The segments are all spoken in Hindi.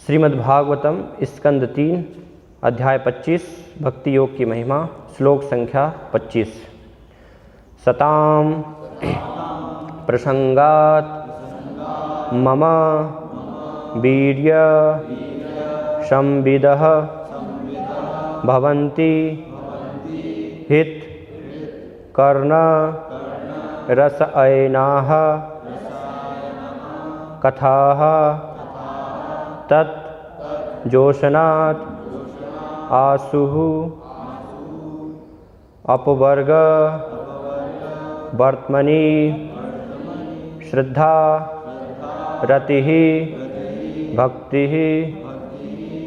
श्रीमद्भागवतम स्कंद 3 अध्याय 25 भक्ति योग की महिमा श्लोक संख्या 25। सताम प्रसंगात मम वीर्य संविदः भवन्ति हित कर्ण रसअयनाः कथाः तत् जोशनात् आसुः अपवर्ग वर्त्मनि श्रद्धा रतिः भक्तिः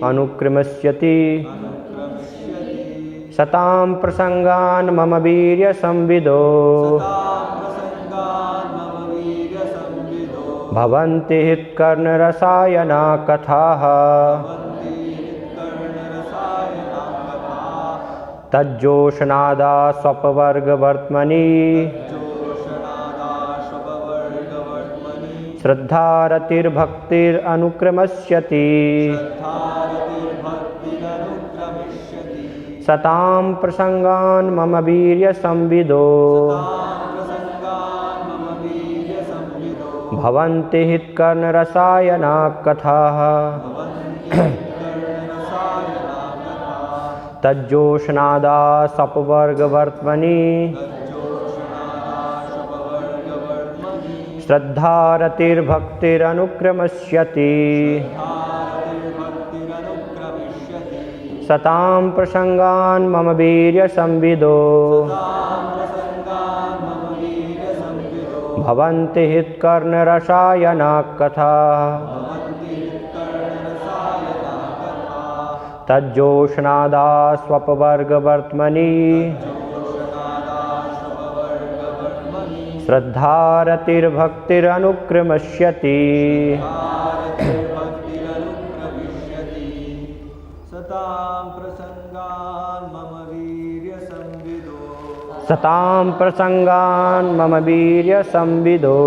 अनुक्रमस्यति। सतां प्रसंगान् मम वीर्य संविदो भवन्ति हितकर्णरसायना कथाः तज्जोशनादा स्वपवर्गवर्त्मनि श्रद्धा रतिर्भक्तिरनुक्रमस्यति। सतां प्रसंगान् मम वीर्य संविदो भवन्ति हितकर्णरसायना कथाः तज्जोशनादा स्वपवर्गवर्त्मनि श्रद्धा रतिर्भक्तिरनुक्रमस्यति। सतां प्रसंगान् मम वीर्य संविदो भवन्ति हितकर्णरसायना कथाः तज्जोशनादा स्वपवर्गवर्त्मनि श्रद्धा रतिर्भक्तिरनुक्रमस्यति। सतां प्रसंगान् मम वीर्य संविदो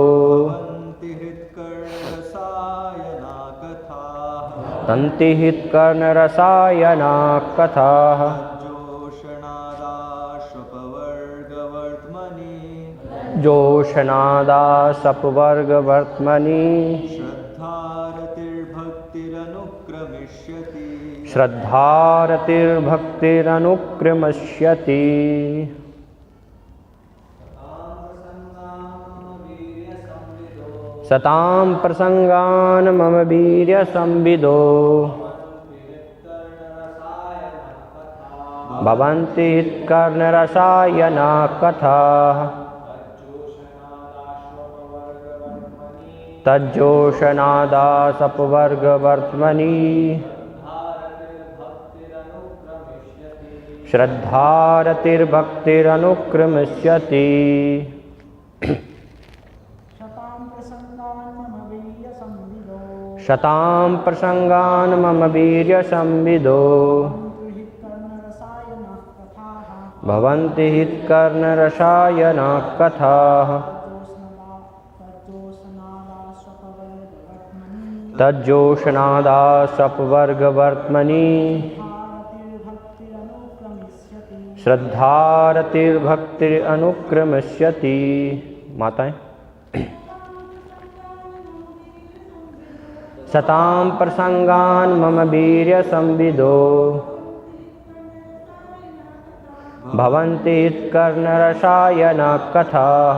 तन्ति हितकर्णरसायना कथाः जोशनादा स्वपवर्गवर्त्मनि श्रद्धा रतिर्भक्तिरनुक्रमस्यति। सतां प्रसंगान् मम वीर्य संविदो भवन्ति हितकर्णरसायना कथाः तज्जोशनादा स्वपवर्गवर्त्मनि श्रद्धा रतिर्भक्तिरनुक्रमस्यति। सतां प्रसंगान् मम वीर्य संविदो भवन्ति हितकर्णरसायना कथाः तज्जोशनादा स्वपवर्गवर्त्मनि श्रद्धा रतिर्भक्तिरनुक्रमस्यति। माताएं सतां प्रसंगान् मम वीर्य संविदो भवन्ति हितकर्णरसायना कथाः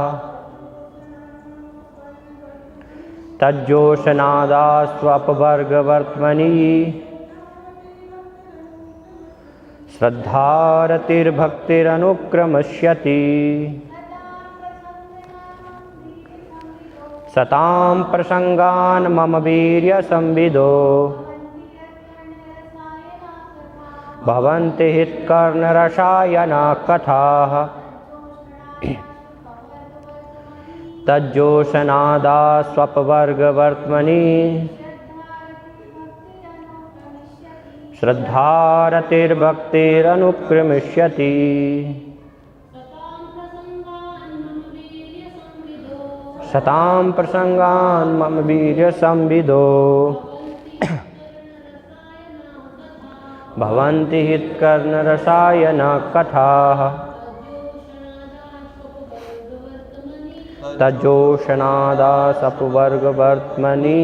तज्जोशनादा स्वपवर्गवर्त्मनि श्रद्धा रतिर्भक्तिरनुक्रमस्यति। सतां प्रसंगान् मम वीर्य संविदो भवन्ति हितकर्णरसायना कथाः तज्जोशनादा स्वपवर्गवर्त्मनि श्रद्धा रतिर्भक्तिरनुक्रमस्यति। सतां प्रसंगान् मम वीर्य संविदो भवन्ति हितकर्णरसायन कथाः तज्जोषणादासपुवर्गवर्त्मनि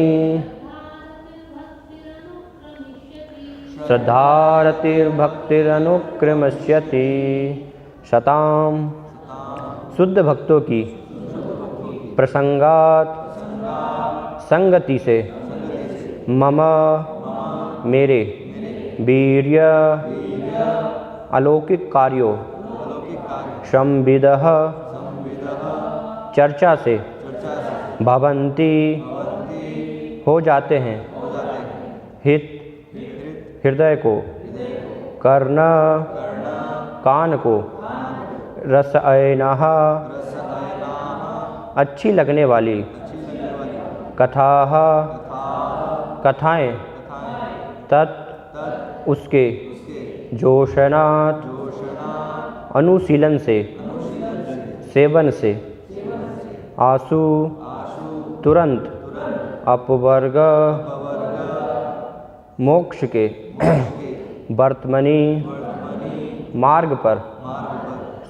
श्रद्धारतिर्भक्तिरनुक्रमस्यति। शताम। शुद्ध भक्तों की प्रसंगात संगति से मम मेरे वीर्य अलौकिक कार्यों संविदः चर्चा से भवन्ति हो जाते हैं हित हृदय को कर्ण कान को रसअयनः अच्छी लगने वाली कथाः कथाएं तत् उसके जोशनात् अनुशीलन से सेवन से आसु तुरंत अपवर्ग मोक्ष के वर्तमनी मार्ग पर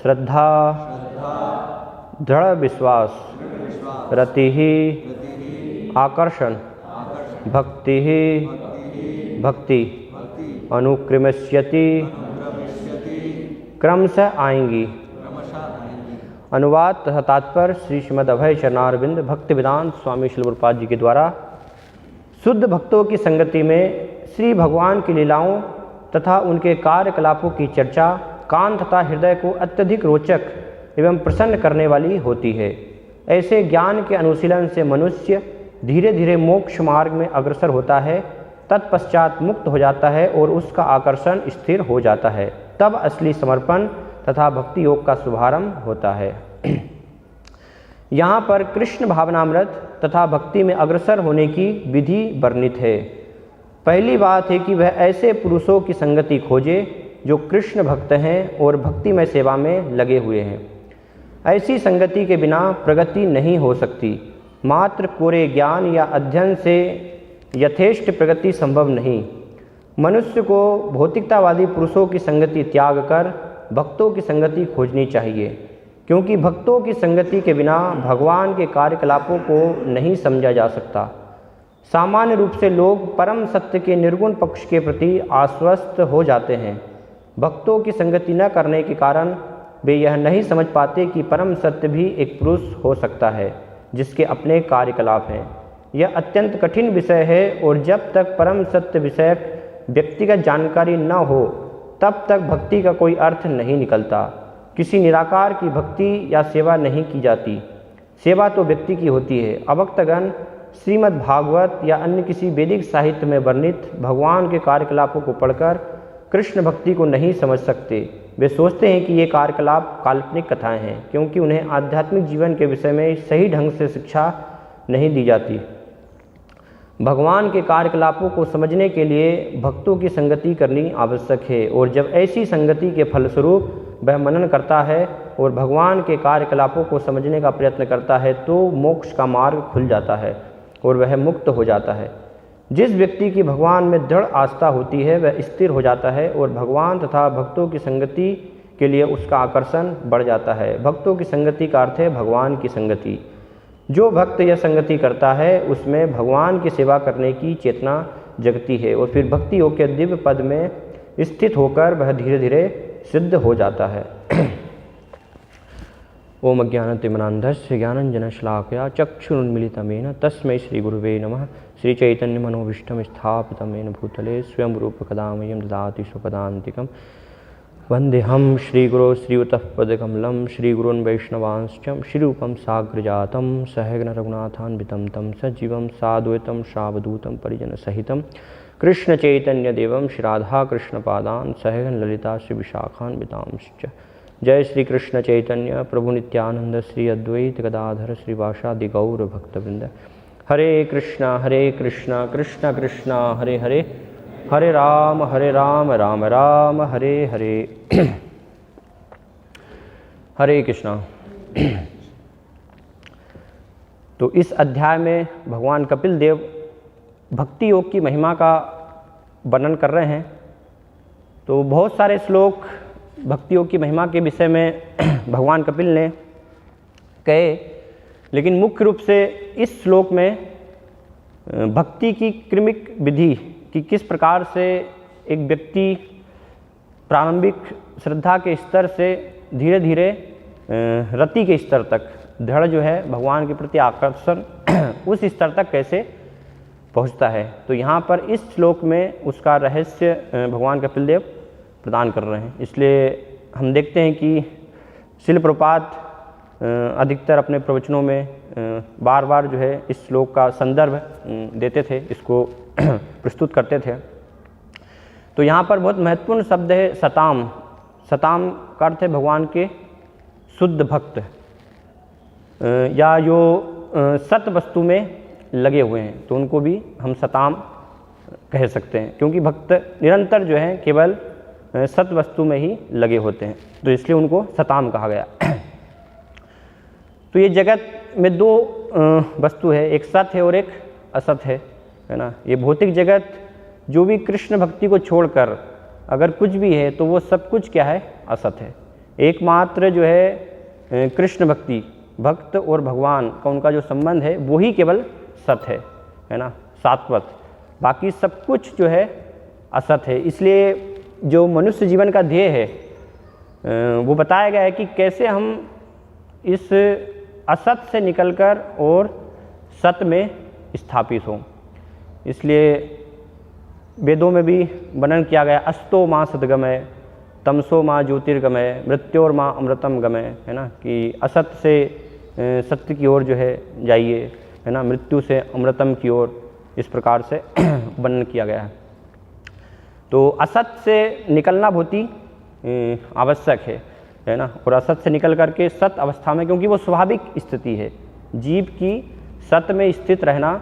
श्रद्धा दृढ़ विश्वास रति आकर्षण भक्ति भक्ति अनुक्रमस्यति क्रम से आएंगी। अनुवाद तथा तात्पर्य श्री श्रीमद् अभय चरणारविंद भक्ति वेदांत स्वामी श्रील प्रभुपाद जी के द्वारा। शुद्ध भक्तों की संगति में श्री भगवान की लीलाओं तथा उनके कार्यकलापों की चर्चा कान तथा हृदय को अत्यधिक रोचक एवं प्रसन्न करने वाली होती है। ऐसे ज्ञान के अनुशीलन से मनुष्य धीरे धीरे मोक्ष मार्ग में अग्रसर होता है, तत्पश्चात मुक्त हो जाता है और उसका आकर्षण स्थिर हो जाता है। तब असली समर्पण तथा भक्ति योग का शुभारंभ होता है। यहाँ पर कृष्ण भावनामृत तथा भक्ति में अग्रसर होने की विधि वर्णित है। पहली बात है कि वह ऐसे पुरुषों की संगति खोजे जो कृष्ण भक्त हैं और भक्तिमय सेवा में लगे हुए हैं। ऐसी संगति के बिना प्रगति नहीं हो सकती। मात्र कोरे ज्ञान या अध्ययन से यथेष्ट प्रगति संभव नहीं। मनुष्य को भौतिकतावादी पुरुषों की संगति त्याग कर भक्तों की संगति खोजनी चाहिए, क्योंकि भक्तों की संगति के बिना भगवान के कार्यकलापों को नहीं समझा जा सकता। सामान्य रूप से लोग परम सत्य के निर्गुण पक्ष के प्रति आश्वस्त हो जाते हैं। भक्तों की संगति न करने के कारण वे यह नहीं समझ पाते कि परम सत्य भी एक पुरुष हो सकता है जिसके अपने कार्यकलाप हैं। यह अत्यंत कठिन विषय है और जब तक परम सत्य विषयक व्यक्तिगत जानकारी न हो तब तक भक्ति का कोई अर्थ नहीं निकलता। किसी निराकार की भक्ति या सेवा नहीं की जाती। सेवा तो व्यक्ति की होती है। अभक्तगण श्रीमद् भागवत या अन्य किसी वैदिक साहित्य में वर्णित भगवान के कार्यकलापों को पढ़कर कृष्ण भक्ति को नहीं समझ सकते। वे सोचते हैं कि ये कार्यकलाप काल्पनिक कथाएं हैं, क्योंकि उन्हें आध्यात्मिक जीवन के विषय में सही ढंग से शिक्षा नहीं दी जाती। भगवान के कार्यकलापों को समझने के लिए भक्तों की संगति करनी आवश्यक है, और जब ऐसी संगति के फलस्वरूप वह मनन करता है और भगवान के कार्यकलापों को समझने का प्रयत्न करता है तो मोक्ष का मार्ग खुल जाता है और वह मुक्त हो जाता है। जिस व्यक्ति की भगवान में दृढ़ आस्था होती है वह स्थिर हो जाता है और भगवान तथा भक्तों की संगति के लिए उसका आकर्षण बढ़ जाता है। भक्तों की संगति का अर्थ है भगवान की संगति। जो भक्त यह संगति करता है उसमें भगवान की सेवा करने की चेतना जगती है और फिर भक्ति योग के दिव्य पद में स्थित होकर वह धीरे धीरे सिद्ध हो जाता है। ओम अज्ञानतिमिरान्धस्य ज्ञानञ्जनशलाकया चक्षुरुन्मीलितं तस्मै श्रीगुरुवे नमः। श्रीचैतन्यमनोभीष्टं स्थापितं येन भूतले स्वयं रूपकदा मह्यं ददाति स्वपदान्तिकं। वन्देऽहं श्रीगुरो श्रीयुतपदकमलं श्रीगुरून् वैष्णवांश्च श्रीरूपं साग्रजातं सहगण रघुनाथान्वितं तं सजीवं साद्वैतं सावधूतं परिजनसहितं कृष्णचैतन्यदेवं श्रीराधाकृष्णपादान् सहगण ललिता श्रीविशाखान्वितांश्च। जय श्री कृष्ण चैतन्य प्रभु नित्यानंद श्री अद्वैत गदाधर श्रीवासादि गौर भक्तवृंद। हरे कृष्णा कृष्ण कृष्णा हरे हरे, हरे राम राम राम हरे हरे। हरे कृष्णा। तो इस अध्याय में भगवान कपिल देव भक्ति योग की महिमा का वर्णन कर रहे हैं। तो बहुत सारे श्लोक भक्तियों की महिमा के विषय में भगवान कपिल ने कहे, लेकिन मुख्य रूप से इस श्लोक में भक्ति की क्रमिक विधि कि किस प्रकार से एक व्यक्ति प्रारंभिक श्रद्धा के स्तर से धीरे धीरे रति के स्तर तक दृढ़ जो है भगवान के प्रति आकर्षण उस स्तर तक कैसे पहुंचता है। तो यहाँ पर इस श्लोक में उसका रहस्य भगवान कपिल देव प्रदान कर रहे हैं। इसलिए हम देखते हैं कि शिल प्रपात अधिकतर अपने प्रवचनों में बार बार जो है इस श्लोक का संदर्भ देते थे, इसको प्रस्तुत करते थे। तो यहाँ पर बहुत महत्वपूर्ण शब्द है सताम। सताम का अर्थ है भगवान के शुद्ध भक्त या जो सत वस्तु में लगे हुए हैं, तो उनको भी हम सताम कह सकते हैं, क्योंकि भक्त निरंतर जो है केवल सत वस्तु में ही लगे होते हैं, तो इसलिए उनको सताम कहा गया। तो ये जगत में दो वस्तु है, एक सत है और एक असत है ना। ये भौतिक जगत जो भी कृष्ण भक्ति को छोड़कर अगर कुछ भी है तो वो सब कुछ क्या है, असत है। एकमात्र जो है कृष्ण भक्ति, भक्त और भगवान का उनका जो संबंध है वो ही केवल सत है ना, सात्वत। बाकी सब कुछ जो है असत है। इसलिए जो मनुष्य जीवन का ध्येय है वो बताया गया है कि कैसे हम इस असत से निकलकर और सत में स्थापित हों। इसलिए वेदों में भी वर्णन किया गया, अस्तो माँ सद्गमय, तमसो माँ ज्योतिर्गमय, मृत्योर माँ अमृतम गमय, है ना, कि असत से सत्य की ओर जो है जाइए, है ना, मृत्यु से अमृतम की ओर, इस प्रकार से वर्णन किया गया है। तो असत से निकलना बहुत ही आवश्यक है ना, और असत से निकल करके सत अवस्था में, क्योंकि वो स्वाभाविक स्थिति है, जीव की सत में स्थित रहना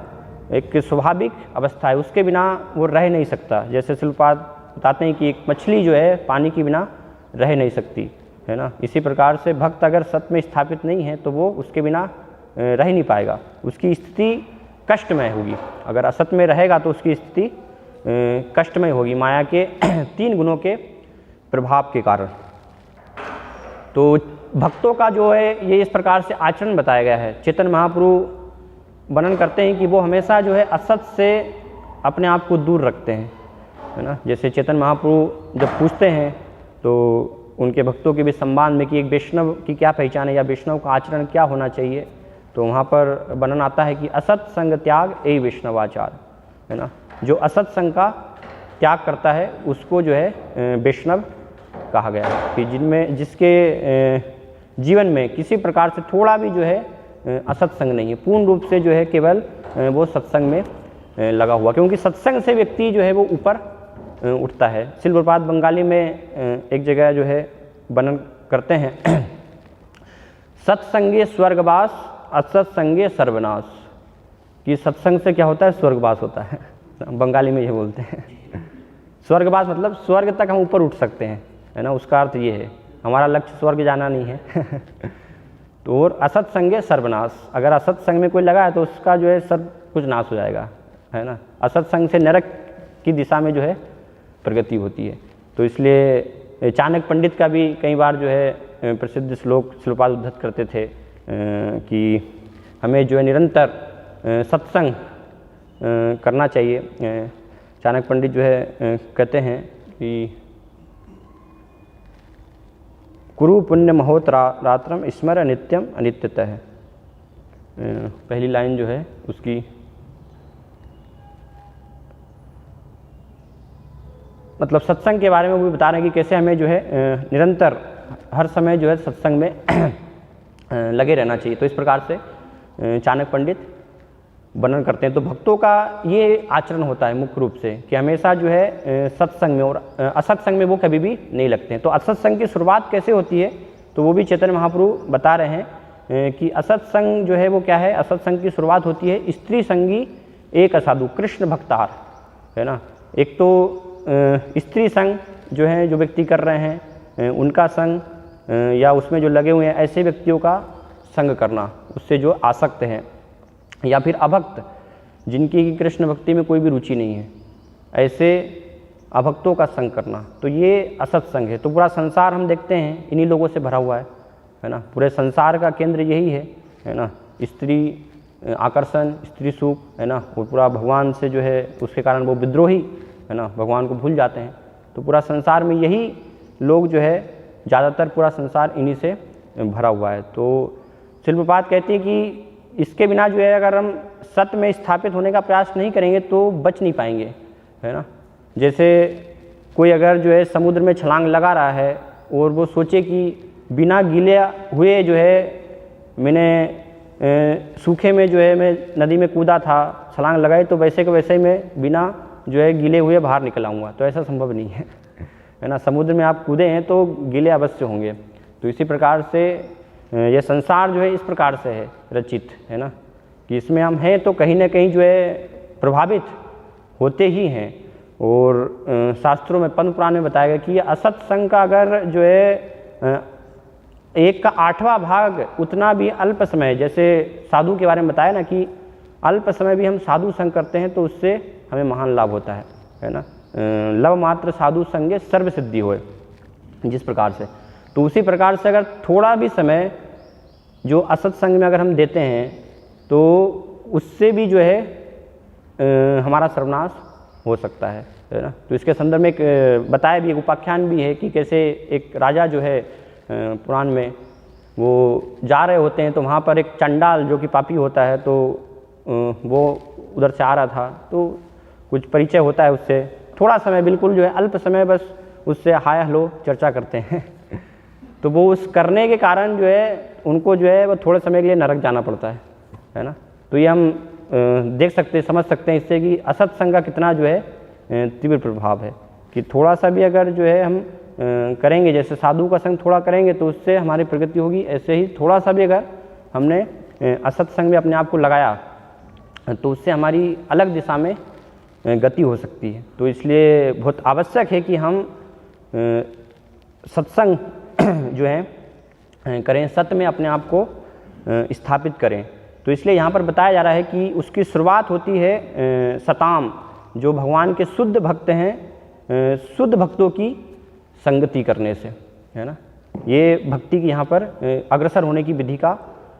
एक स्वाभाविक अवस्था है, उसके बिना वो रह नहीं सकता। जैसे शिल्पपाद बताते हैं कि एक मछली जो है पानी के बिना रह नहीं सकती, है ना। इसी प्रकार से भक्त अगर सत में स्थापित नहीं है तो वो उसके बिना रह नहीं पाएगा, उसकी स्थिति कष्टमय होगी। अगर असत में रहेगा तो उसकी स्थिति कष्टमय होगी, माया के 3 गुणों के प्रभाव के कारण। तो भक्तों का जो है ये इस प्रकार से आचरण बताया गया है। चैतन्य महाप्रभु वर्णन करते हैं कि वो हमेशा जो है असत से अपने आप को दूर रखते हैं, है ना। जैसे चैतन्य महाप्रभु जब पूछते हैं तो उनके भक्तों के भी सम्मान में कि एक वैष्णव की क्या पहचान है या वैष्णव का आचरण क्या होना चाहिए, तो वहाँ पर वर्णन आता है कि असत संग त्याग ए वैष्णवाचार, है ना। जो असत संग का त्याग करता है उसको जो है वैष्णव कहा गया है, कि जिसके जीवन में किसी प्रकार से थोड़ा भी जो है असत संग नहीं है, पूर्ण रूप से जो है केवल वो सत्संग में लगा हुआ, क्योंकि सत्संग से व्यक्ति जो है वो ऊपर उठता है। शिल प्रपात बंगाली में एक जगह जो है वर्णन करते हैं, सत्संगे स्वर्गवास असत्संगे सर्वनाश, कि सत्संग से क्या होता है, स्वर्गवास होता है। बंगाली में ये बोलते हैं। स्वर्गवास मतलब स्वर्ग तक हम ऊपर उठ सकते हैं, है ना, उसका अर्थ ये है। हमारा लक्ष्य स्वर्ग जाना नहीं है। तो और असत संगे सर्वनाश, अगर असत संग में कोई लगा है तो उसका जो है सब कुछ नाश हो जाएगा, है ना। असत संग से नरक की दिशा में जो है प्रगति होती है। तो इसलिए चाणक्य पंडित का भी कई बार जो है प्रसिद्ध श्लोक श्लोपाद उद्धत करते थे कि हमें जो है निरंतर सत्संग करना चाहिए। चाणक्य पंडित जो है कहते हैं कि कुरु पुण्य महोत्रात्रम स्मर नित्यम अनित्यतः। पहली लाइन जो है उसकी मतलब सत्संग के बारे में वो बता रहे हैं कि कैसे हमें जो है निरंतर हर समय जो है सत्संग में लगे रहना चाहिए। तो इस प्रकार से चाणक्य पंडित वर्णन करते हैं। तो भक्तों का ये आचरण होता है मुख्य रूप से कि हमेशा जो है सत्संग में और असत्संग में वो कभी भी नहीं लगते हैं। तो असत्संग की शुरुआत कैसे होती है, तो वो भी चैतन्य महाप्रभु बता रहे हैं कि असत्संग जो है वो क्या है। असत्संग की शुरुआत होती है स्त्री संगी एक असाधु कृष्ण भक्तार, है ना। एक तो स्त्री संग जो है जो व्यक्ति कर रहे हैं उनका संग या उसमें जो लगे हुए हैं ऐसे व्यक्तियों का संग करना, उससे जो आसक्त हैं, या फिर अभक्त जिनकी कृष्ण भक्ति में कोई भी रुचि नहीं है, ऐसे अभक्तों का संग करना, तो ये असत्संग है। तो पूरा संसार हम देखते हैं इन्हीं लोगों से भरा हुआ है ना। पूरे संसार का केंद्र यही है ना। स्त्री आकर्षण, स्त्री सुख, है ना। वो पूरा भगवान से जो है उसके कारण वो विद्रोही, है ना, भगवान को भूल जाते हैं। तो पूरा संसार में यही लोग जो है ज़्यादातर पूरा संसार इन्हीं से भरा हुआ है। तो श्रील प्रभुपाद कहते हैं कि इसके बिना जो है अगर हम सत्य में स्थापित होने का प्रयास नहीं करेंगे तो बच नहीं पाएंगे, है ना। जैसे कोई अगर जो है समुद्र में छलांग लगा रहा है और वो सोचे कि बिना गीले हुए जो है मैंने सूखे में जो है मैं नदी में कूदा था, छलांग लगाई, तो वैसे के वैसे ही मैं बिना जो है गीले हुए बाहर निकल आऊँगा, तो ऐसा संभव नहीं है ना। समुद्र में आप कूदे हैं तो गीले अवश्य होंगे। तो इसी प्रकार से यह संसार जो है इस प्रकार से है रचित, है ना, कि इसमें हम हैं तो कहीं ना कहीं जो है प्रभावित होते ही हैं। और शास्त्रों में पद्म पुराण में बताया गया कि ये असत्संग का अगर जो है 1 का 8वां भाग उतना भी अल्प समय, जैसे साधु के बारे में बताया ना कि अल्प समय भी हम साधु संग करते हैं तो उससे हमें महान लाभ होता है ना। लव मात्र साधु संगे सर्व सिद्धि होए, जिस प्रकार से। तो उसी प्रकार से अगर थोड़ा भी समय जो असत्संग में अगर हम देते हैं तो उससे भी जो है हमारा सर्वनाश हो सकता है ना। तो इसके संदर्भ में एक बताया भी, एक उपाख्यान भी है कि कैसे एक राजा जो है पुराण में वो जा रहे होते हैं तो वहाँ पर एक चंडाल जो कि पापी होता है, तो वो उधर से आ रहा था, तो कुछ परिचय होता है उससे, थोड़ा समय बिल्कुल जो है अल्प समय बस उससे हाय हेलो चर्चा करते हैं तो वो उस करने के कारण जो है उनको जो है वो थोड़े समय के लिए नरक जाना पड़ता है ना। तो ये हम देख सकते हैं, समझ सकते हैं इससे कि असत्संग का कितना जो है तीव्र प्रभाव है। कि थोड़ा सा भी अगर जो है हम करेंगे, जैसे साधु का संग थोड़ा करेंगे तो उससे हमारी प्रगति होगी, ऐसे ही थोड़ा सा भी अगर हमने असत्संग में अपने आप को लगाया तो उससे हमारी अलग दिशा में गति हो सकती है। तो इसलिए बहुत आवश्यक है कि हम सत्संग जो है करें, सत्य में अपने आप को स्थापित करें। तो इसलिए यहाँ पर बताया जा रहा है कि उसकी शुरुआत होती है सताम, जो भगवान के शुद्ध भक्त हैं, शुद्ध भक्तों की संगति करने से, है ना। ये भक्ति की यहाँ पर अग्रसर होने की विधि का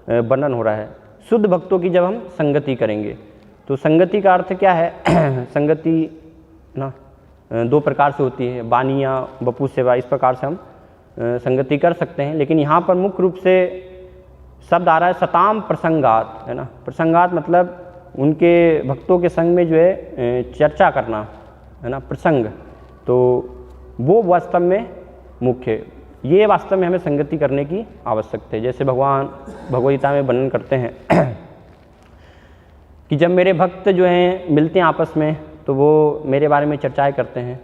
वर्णन हो रहा है। शुद्ध भक्तों की जब हम संगति करेंगे, तो संगति का अर्थ क्या है संगति ना 2 प्रकार से होती है, बानिया, बपू सेवा, इस प्रकार से हम संगति कर सकते हैं। लेकिन यहाँ पर मुख्य रूप से शब्द आ रहा है सताम प्रसंगात, है ना। प्रसंगात मतलब उनके भक्तों के संग में जो है चर्चा करना, है ना, प्रसंग। तो वो वास्तव में मुख्य है, ये वास्तव में हमें संगति करने की आवश्यकता है। जैसे भगवान भगवद्गीता में वर्णन करते हैं कि जब मेरे भक्त जो हैं मिलते हैं आपस में तो वो मेरे बारे में चर्चाएं करते हैं,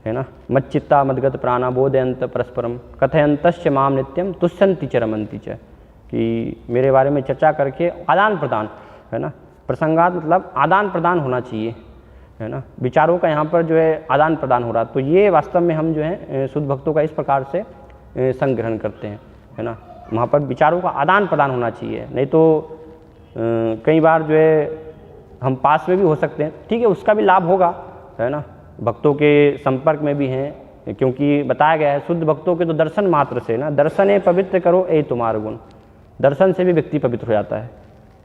है ना। मच्चित्ता मदगत प्राणा बोधयंत परस्परम कथयंतश्च माम नित्यम तुष्यन्ति च रमन्ति च, कि मेरे बारे में चर्चा करके आदान प्रदान, है ना। प्रसंगात मतलब आदान प्रदान होना चाहिए, है ना। विचारों का यहाँ पर जो है आदान प्रदान हो रहा, तो ये वास्तव में हम जो है शुद्ध भक्तों का इस प्रकार से संग ग्रहण करते हैं, है ना। वहाँ पर विचारों का आदान प्रदान होना चाहिए, नहीं तो कई बार जो है हम पास में भी हो सकते हैं, ठीक है, उसका भी लाभ होगा, है ना। भक्तों के संपर्क में भी हैं, क्योंकि बताया गया है शुद्ध भक्तों के तो दर्शन मात्र से ना, दर्शने पवित्र करो ए तुम्हारा गुण, दर्शन से भी व्यक्ति पवित्र हो जाता है।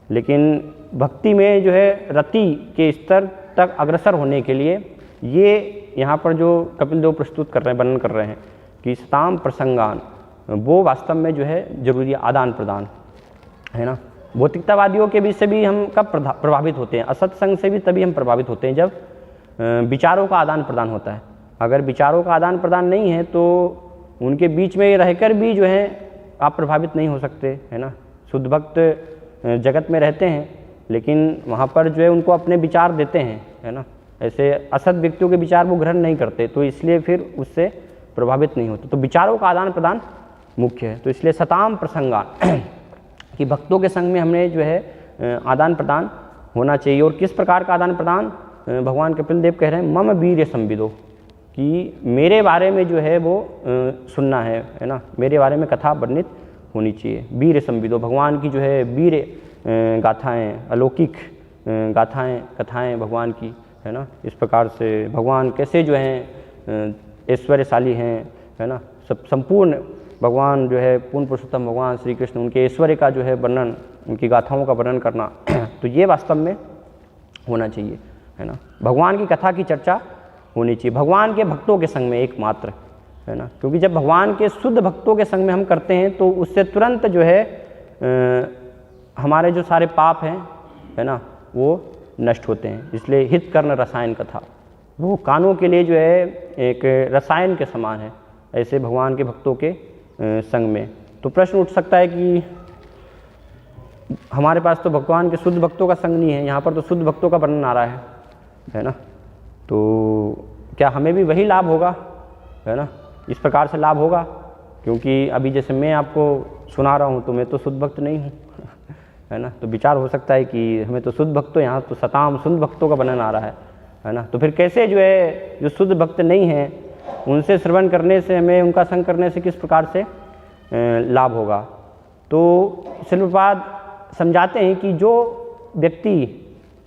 लेकिन भक्ति में जो है रति के स्तर तक अग्रसर होने के लिए ये यहाँ पर जो कपिल देव प्रस्तुत कर रहे हैं, वर्णन कर रहे हैं कि सताम प्रसंगान, वो वास्तव में जो है जरूरी आदान प्रदान, है ना। भौतिकतावादियों के बीच से भी हम कब प्रभावित होते हैं, असत्संग से भी तभी हम प्रभावित होते हैं जब विचारों का आदान प्रदान होता है। अगर विचारों का आदान प्रदान नहीं है तो उनके बीच में रहकर भी जो है आप प्रभावित नहीं हो सकते, है ना। शुद्ध भक्त जगत में रहते हैं लेकिन वहाँ पर जो है उनको अपने विचार देते हैं, है ना। ऐसे असत व्यक्तियों के विचार वो ग्रहण नहीं करते, तो इसलिए फिर उससे प्रभावित नहीं होते। तो विचारों का आदान प्रदान मुख्य है। तो इसलिए सताम प्रसंगान कि भक्तों के संग में हमने जो है आदान प्रदान होना चाहिए। और किस प्रकार का आदान प्रदान, भगवान कपिल देव कह रहे हैं मम वीर्य संविदो, कि मेरे बारे में जो है वो सुनना है ना, मेरे बारे में कथा वर्णित होनी चाहिए। वीर्य संविदो, भगवान की जो है वीर्य गाथाएँ, अलौकिक गाथाएँ कथाएँ भगवान की, है ना। इस प्रकार से भगवान कैसे जो हैं ऐश्वर्यशाली हैं, है ना, सब संपूर्ण भगवान जो है पूर्ण पुरुषोत्तम भगवान श्री कृष्ण, उनके ऐश्वर्य का जो है वर्णन, उनकी गाथाओं का वर्णन करना तो ये वास्तव में होना चाहिए, है ना। भगवान की कथा की चर्चा होनी चाहिए भगवान के भक्तों के संग में एकमात्र, है ना, क्योंकि जब भगवान के शुद्ध भक्तों के संग में हम करते हैं तो उससे तुरंत जो है हमारे जो सारे पाप हैं, है ना, वो नष्ट होते हैं। इसलिए हित कर्ण रसायन कथा, वो कानों के लिए जो है एक रसायन के समान है, ऐसे भगवान के भक्तों के संग में। तो प्रश्न उठ सकता है कि हमारे पास तो भगवान के शुद्ध भक्तों का संग नहीं है, यहाँ पर तो शुद्ध भक्तों का वर्णन आ रहा है ना, तो क्या हमें भी वही लाभ होगा, है ना, इस प्रकार से लाभ होगा? क्योंकि अभी जैसे मैं आपको सुना रहा हूँ तो मैं तो शुद्ध भक्त नहीं हूँ है ना, तो विचार हो सकता है कि हमें तो शुद्ध भक्त, यहाँ तो सताम शुद्ध भक्तों का वर्णन आ रहा है ना, तो फिर कैसे जो है जो शुद्ध भक्त नहीं हैं उनसे श्रवण करने से, हमें उनका संग करने से किस प्रकार से लाभ होगा? तो श्रील प्रभुपाद समझाते हैं कि जो व्यक्ति,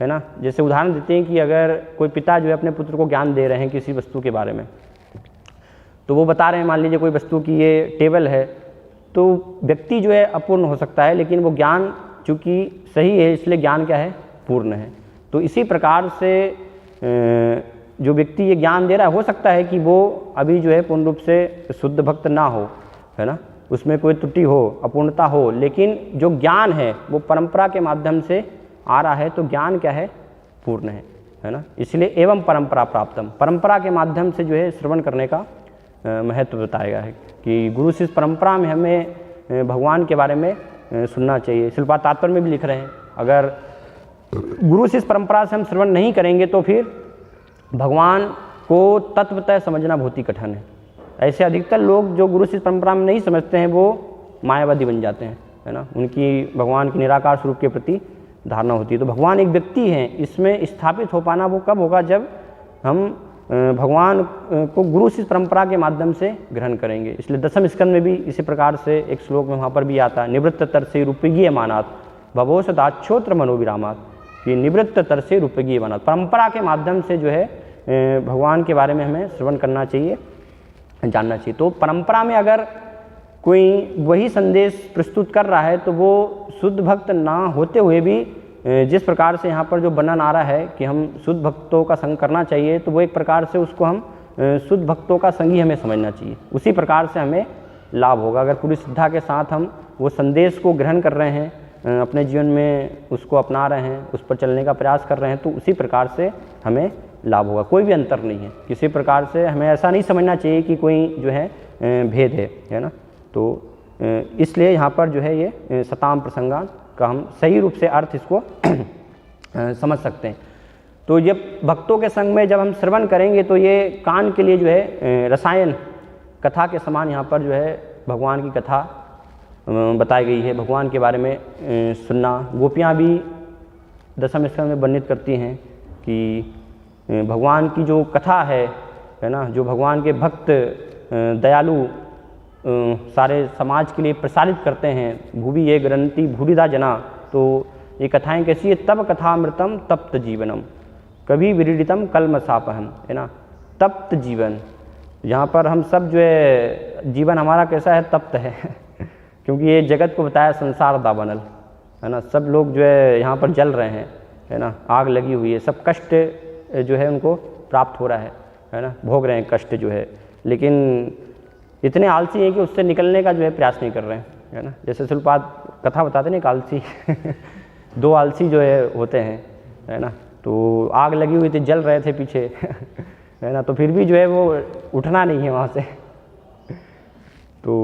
है ना, जैसे उदाहरण देते हैं कि अगर कोई पिता जो है अपने पुत्र को ज्ञान दे रहे हैं किसी वस्तु के बारे में, तो वो बता रहे हैं, मान लीजिए कोई वस्तु की ये टेबल है, तो व्यक्ति जो है अपूर्ण हो सकता है, लेकिन वो ज्ञान चूँकि सही है इसलिए ज्ञान क्या है, पूर्ण है। तो इसी प्रकार से जो व्यक्ति ये ज्ञान दे रहा है, हो सकता है कि वो अभी जो है पूर्ण रूप से शुद्ध भक्त ना हो, है ना, उसमें कोई त्रुटि हो, अपूर्णता हो, लेकिन जो ज्ञान है वो परंपरा के माध्यम से आ रहा है, तो ज्ञान क्या है, पूर्ण है ना। इसलिए एवं परंपरा प्राप्तम, परंपरा के माध्यम से जो है श्रवण करने का महत्व बताया गया है कि गुरु शिष्य परंपरा में हमें भगवान के बारे में सुनना चाहिए। शिल्पा तात्पर्य में भी लिख रहे हैं, अगर गुरु शिष्य परंपरा से हम श्रवण नहीं करेंगे तो फिर भगवान को तत्वतः समझना बहुत ही कठिन है। ऐसे अधिकतर लोग जो गुरु शिष्य परंपरा में नहीं समझते हैं वो मायावादी बन जाते हैं, है ना, उनकी भगवान के निराकार स्वरूप के प्रति धारणा होती है। तो भगवान एक व्यक्ति है, इसमें स्थापित हो पाना वो कब होगा, जब हम भगवान को गुरु शिष्य परंपरा के माध्यम से ग्रहण करेंगे। इसलिए दसम स्कंद में भी इसी प्रकार से एक श्लोक में वहाँ पर भी आता है, निवृत्त तरसे रूपगीय मानात भवोषदाच्छोत्र मनोविरामात, कि निवृत्त तरसे रूपगीय मानात, परंपरा के माध्यम से जो है भगवान के बारे में हमें श्रवण करना चाहिए, जानना चाहिए। तो परंपरा में अगर कोई वही संदेश प्रस्तुत कर रहा है तो वो शुद्ध भक्त ना होते हुए भी जिस प्रकार से यहाँ पर जो वर्णन आ रहा है कि हम शुद्ध भक्तों का संग करना चाहिए, तो वो एक प्रकार से उसको हम शुद्ध भक्तों का संगी हमें समझना चाहिए, उसी प्रकार से हमें लाभ होगा। अगर पूरी श्रद्धा के साथ हम वो संदेश को ग्रहण कर रहे हैं, अपने जीवन में उसको अपना रहे हैं, उस पर चलने का प्रयास कर रहे हैं, तो उसी प्रकार से हमें लाभ होगा। कोई भी अंतर नहीं है, किसी प्रकार से हमें ऐसा नहीं समझना चाहिए कि कोई जो है भेद है ना। तो इसलिए यहाँ पर जो है ये सताम प्रसंगान का हम सही रूप से अर्थ इसको समझ सकते हैं। तो जब भक्तों के संग में जब हम श्रवण करेंगे तो ये कान के लिए जो है रसायन कथा के समान यहाँ पर जो है भगवान की कथा बताई गई है। भगवान के बारे में सुनना, गोपियाँ भी दसम स्कंद में वर्णित करती हैं कि भगवान की जो कथा है ना, जो भगवान के भक्त दयालु सारे समाज के लिए प्रसारित करते हैं, भूवि ये ग्रंथि भूरिदा जना, तो ये कथाएं कैसी है, तब कथामृतम तप्त जीवनम कभी विरीडितम कल्मषापहम, है ना, तप्त जीवन। यहाँ पर हम सब जो है जीवन हमारा कैसा है, तप्त है क्योंकि ये जगत को बताया संसार दावानल, है ना, सब लोग जो है यहाँ पर जल रहे हैं, है ना, आग लगी हुई है, सब कष्ट जो है उनको प्राप्त हो रहा है ना, भोग रहे हैं कष्ट जो है, लेकिन इतने आलसी हैं कि उससे निकलने का जो है प्रयास नहीं कर रहे हैं, है ना। जैसे शिल्पाद कथा बताते हैं एक आलसी दो आलसी जो है होते हैं, है ना, तो आग लगी हुई थी, जल रहे थे पीछे है ना, तो फिर भी जो है वो उठना नहीं है वहाँ से तो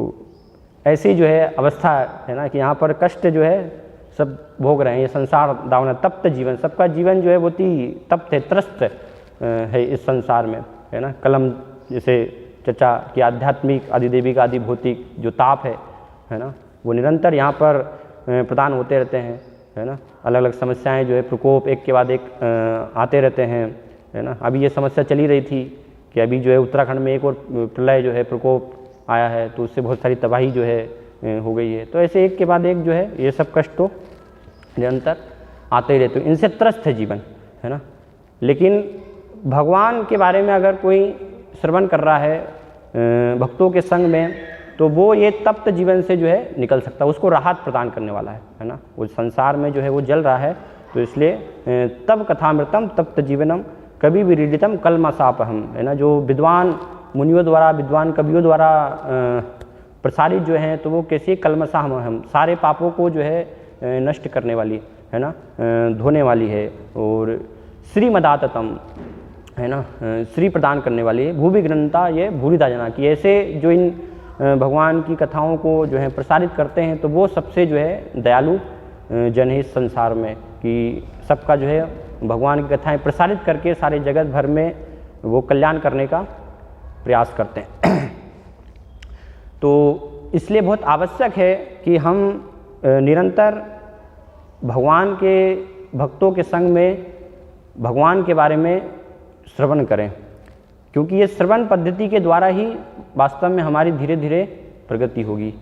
ऐसी जो है अवस्था है ना कि यहाँ पर कष्ट जो है सब भोग रहे हैं, ये संसार दावना, तप्त जीवन, सबका जीवन जो है वो तप्त है, त्रस्त है इस संसार में, है ना। कलम जैसे चर्चा की आध्यात्मिक, आदिदेविक, आदि भौतिक जो ताप है ना, वो निरंतर यहाँ पर प्रदान होते रहते हैं, है ना। अलग अलग समस्याएं जो है प्रकोप एक के बाद एक आते रहते हैं, है ना। अभी ये समस्या चली रही थी कि अभी जो है उत्तराखंड में एक और प्रलय जो है प्रकोप आया है, तो उससे बहुत सारी तबाही जो है हो गई है। तो ऐसे एक के बाद एक जो है ये सब कष्ट तो निरंतर आते ही रहते हैं, इनसे त्रस्त है जीवन, है ना। लेकिन भगवान के बारे में अगर कोई श्रवण कर रहा है भक्तों के संग में, तो वो ये तप्त जीवन से जो है निकल सकता है, उसको राहत प्रदान करने वाला है ना। वो संसार में जो है वो जल रहा है, तो इसलिए तब कथामृतम तप्त जीवनम कभी विरीडितम कलमसापहम, है ना। जो विद्वान मुनियों द्वारा, विद्वान कवियों द्वारा प्रसारित जो हैं, तो वो कैसे कलमसापहम, सारे पापों को जो है नष्ट करने वाली है ना, धोने वाली है। और श्रीमदाततम, है ना, श्री प्रदान करने वाली है। भूभि ग्रंथा ये भूरिदा जना की, ऐसे जो इन भगवान की कथाओं को जो है प्रसारित करते हैं, तो वो सबसे जो है दयालु जन है इस संसार में, कि सबका जो है भगवान की कथाएं प्रसारित करके सारे जगत भर में वो कल्याण करने का प्रयास करते हैं। तो इसलिए बहुत आवश्यक है कि हम निरंतर भगवान के भक्तों के संग में भगवान के बारे में श्रवण करें, क्योंकि ये श्रवण पद्धति के द्वारा ही वास्तव में हमारी धीरे धीरे प्रगति होगी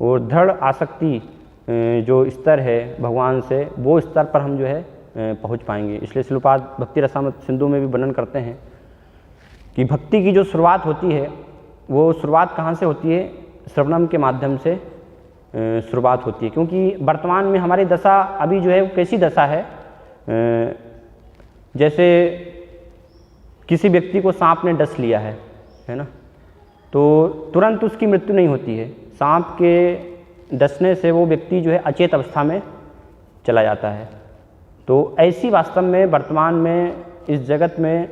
और दृढ़ आसक्ति जो स्तर है भगवान से, वो स्तर पर हम जो है पहुंच पाएंगे। इसलिए श्रीलपाद भक्ति रसामृत सिंधु में भी वर्णन करते हैं कि भक्ति की जो शुरुआत होती है, वो शुरुआत कहाँ से होती है? श्रवणम के माध्यम से शुरुआत होती है। क्योंकि वर्तमान में हमारी दशा अभी जो है वो कैसी दशा है, जैसे किसी व्यक्ति को सांप ने डस लिया है ना, तो तुरंत उसकी मृत्यु नहीं होती है। सांप के डसने से वो व्यक्ति जो है अचेत अवस्था में चला जाता है। तो ऐसी वास्तव में वर्तमान में इस जगत में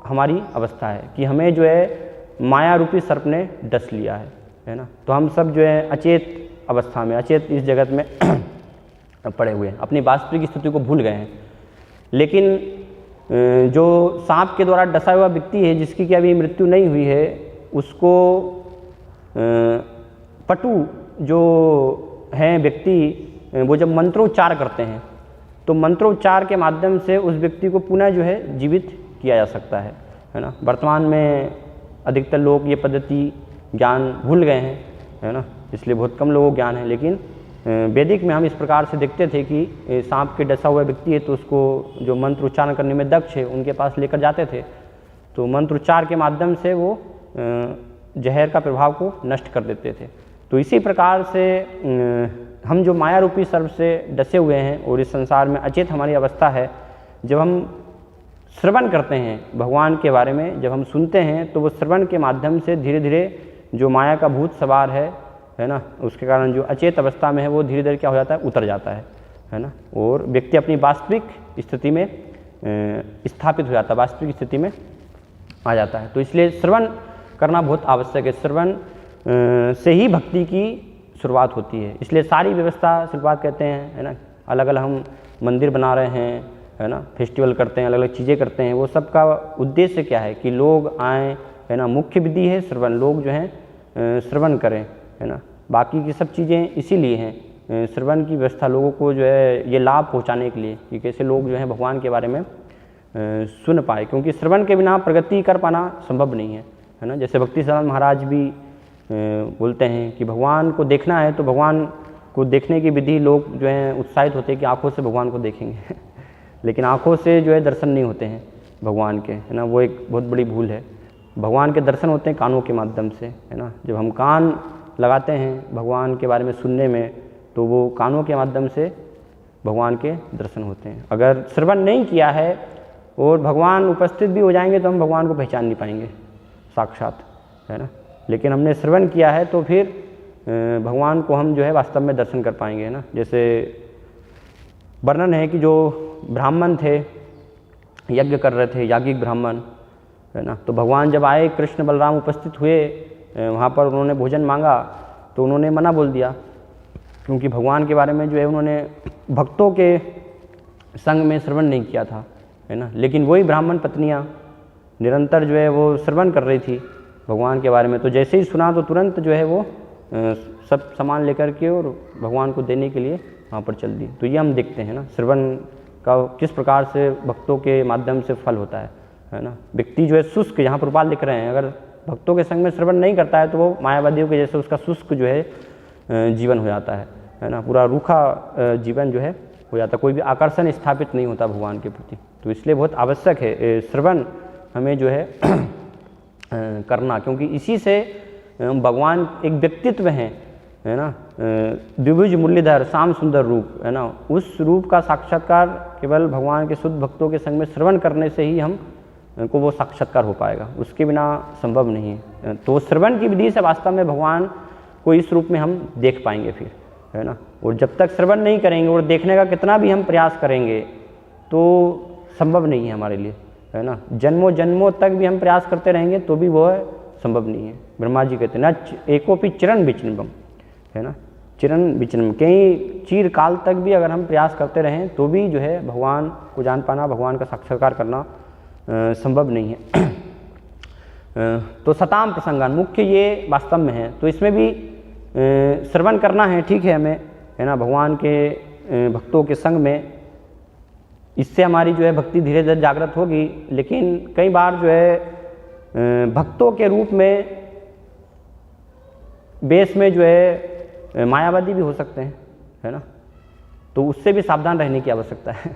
हमारी अवस्था है कि हमें जो है माया रूपी सर्प ने डस लिया है ना। तो हम सब जो है अचेत अवस्था में, अचेत इस जगत में पड़े हुए हैं, अपनी वास्तविक स्थिति को भूल गए हैं। लेकिन जो सांप के द्वारा डसा हुआ व्यक्ति है, जिसकी कि अभी मृत्यु नहीं हुई है, उसको पटु जो हैं व्यक्ति, वो जब मंत्रोच्चार करते हैं, तो मंत्रोच्चार के माध्यम से उस व्यक्ति को पुनः जो है जीवित किया जा सकता है ना। वर्तमान में अधिकतर लोग ये पद्धति ज्ञान भूल गए हैं, है ना, इसलिए बहुत कम लोगों को ज्ञान है। लेकिन वैदिक में हम इस प्रकार से देखते थे कि सांप के डसा हुआ व्यक्ति है, तो उसको जो मंत्र उच्चारण करने में दक्ष है, उनके पास लेकर जाते थे, तो मंत्र उच्चार के माध्यम से वो जहर का प्रभाव को नष्ट कर देते थे। तो इसी प्रकार से हम जो माया रूपी सर्प से डसे हुए हैं और इस संसार में अचेत हमारी अवस्था है, जब हम श्रवण करते हैं भगवान के बारे में, जब हम सुनते हैं, तो वो श्रवण के माध्यम से धीरे धीरे जो माया का भूत सवार है ना, उसके कारण जो अचेत अवस्था में है, वो धीरे धीरे क्या हो जाता है, उतर जाता है ना, और व्यक्ति अपनी वास्तविक स्थिति में स्थापित हो जाता है, वास्तविक स्थिति में आ जाता है। तो इसलिए श्रवण करना बहुत आवश्यक है। श्रवण से ही भक्ति की शुरुआत होती है। इसलिए सारी व्यवस्था शुरुआत कहते हैं, है ना, अलग अलग हम मंदिर बना रहे हैं, है ना, फेस्टिवल करते हैं, अलग अलग चीज़ें करते हैं, वो सब का उद्देश्य क्या है कि लोग आएँ, है ना। मुख्य विधि है श्रवण, लोग जो हैं श्रवण करें, है ना। बाकी की सब चीज़ें इसीलिए हैं, श्रवण की व्यवस्था लोगों को जो है ये लाभ पहुंचाने के लिए कि कैसे लोग जो है भगवान के बारे में सुन पाए, क्योंकि श्रवण के बिना प्रगति कर पाना संभव नहीं है ना। जैसे भक्ति सिद्धांत महाराज भी बोलते हैं कि भगवान को देखना है, तो भगवान को देखने की विधि लोग जो हैं उत्साहित होते हैं कि आँखों से भगवान को देखेंगे लेकिन आँखों से जो है दर्शन नहीं होते हैं भगवान के, है ना। वो एक बहुत बड़ी भूल है। भगवान के दर्शन होते हैं कानों के माध्यम से, है ना। जब हम कान लगाते हैं भगवान के बारे में सुनने में, तो वो कानों के माध्यम से भगवान के दर्शन होते हैं। अगर श्रवण नहीं किया है और भगवान उपस्थित भी हो जाएंगे, तो हम भगवान को पहचान नहीं पाएंगे साक्षात, है ना। लेकिन हमने श्रवण किया है, तो फिर भगवान को हम जो है वास्तव में दर्शन कर पाएंगे, है ना। जैसे वर्णन है कि जो ब्राह्मण थे, यज्ञ कर रहे थे, याज्ञिक ब्राह्मण, है ना, तो भगवान जब आए, कृष्ण बलराम उपस्थित हुए वहाँ पर, उन्होंने भोजन मांगा, तो उन्होंने मना बोल दिया, क्योंकि भगवान के बारे में जो है उन्होंने भक्तों के संग में श्रवण नहीं किया था, है ना। लेकिन वही ब्राह्मण पत्नियाँ निरंतर जो है वो श्रवण कर रही थी भगवान के बारे में, तो जैसे ही सुना तो तुरंत जो है वो सब सामान लेकर के और भगवान को देने के लिए वहाँ पर चल दी। तो ये हम देखते हैं ना, श्रवण का किस प्रकार से भक्तों के माध्यम से फल होता है ना। व्यक्ति जो है शुष्क, यहाँ पर लिख रहे हैं, अगर भक्तों के संग में श्रवण नहीं करता है, तो वो मायावादियों के जैसे उसका शुष्क जो है जीवन हो जाता है ना। पूरा रूखा जीवन जो है हो जाता है, कोई भी आकर्षण स्थापित नहीं होता भगवान के प्रति। तो इसलिए बहुत आवश्यक है श्रवण, हमें जो है करना, क्योंकि इसी से भगवान एक व्यक्तित्व हैं, है ना, द्विभुज मुरलीधर श्याम सुंदर रूप, है ना, उस रूप का साक्षात्कार केवल भगवान के शुद्ध भक्तों के संग में श्रवण करने से ही हम को वो साक्षात्कार हो पाएगा, उसके बिना संभव नहीं है। तो श्रवण की विधि से वास्तव में भगवान को इस रूप में हम देख पाएंगे फिर, है ना। और जब तक श्रवण नहीं करेंगे और देखने का कितना भी हम प्रयास करेंगे तो संभव नहीं है हमारे लिए, है ना। जन्मों जन्मों तक भी हम प्रयास करते रहेंगे तो भी वो संभव नहीं है। ब्रह्मा जी कहते हैं ना, एकोपि चिरन विचिन्नम, है ना, चिरन विचिन्नम, कई चीर काल तक भी अगर हम प्रयास करते रहें तो भी जो है भगवान को जान पाना, भगवान का साक्षात्कार करना संभव नहीं है। तो सताम प्रसंगान मुख्य ये वास्तव में है। तो इसमें भी श्रवण करना है, ठीक है हमें, है ना, भगवान के भक्तों के संग में, इससे हमारी जो है भक्ति धीरे धीरे जागृत होगी। लेकिन कई बार जो है भक्तों के रूप में बेस में जो है मायावादी भी हो सकते हैं, है ना, तो उससे भी सावधान रहने की आवश्यकता है।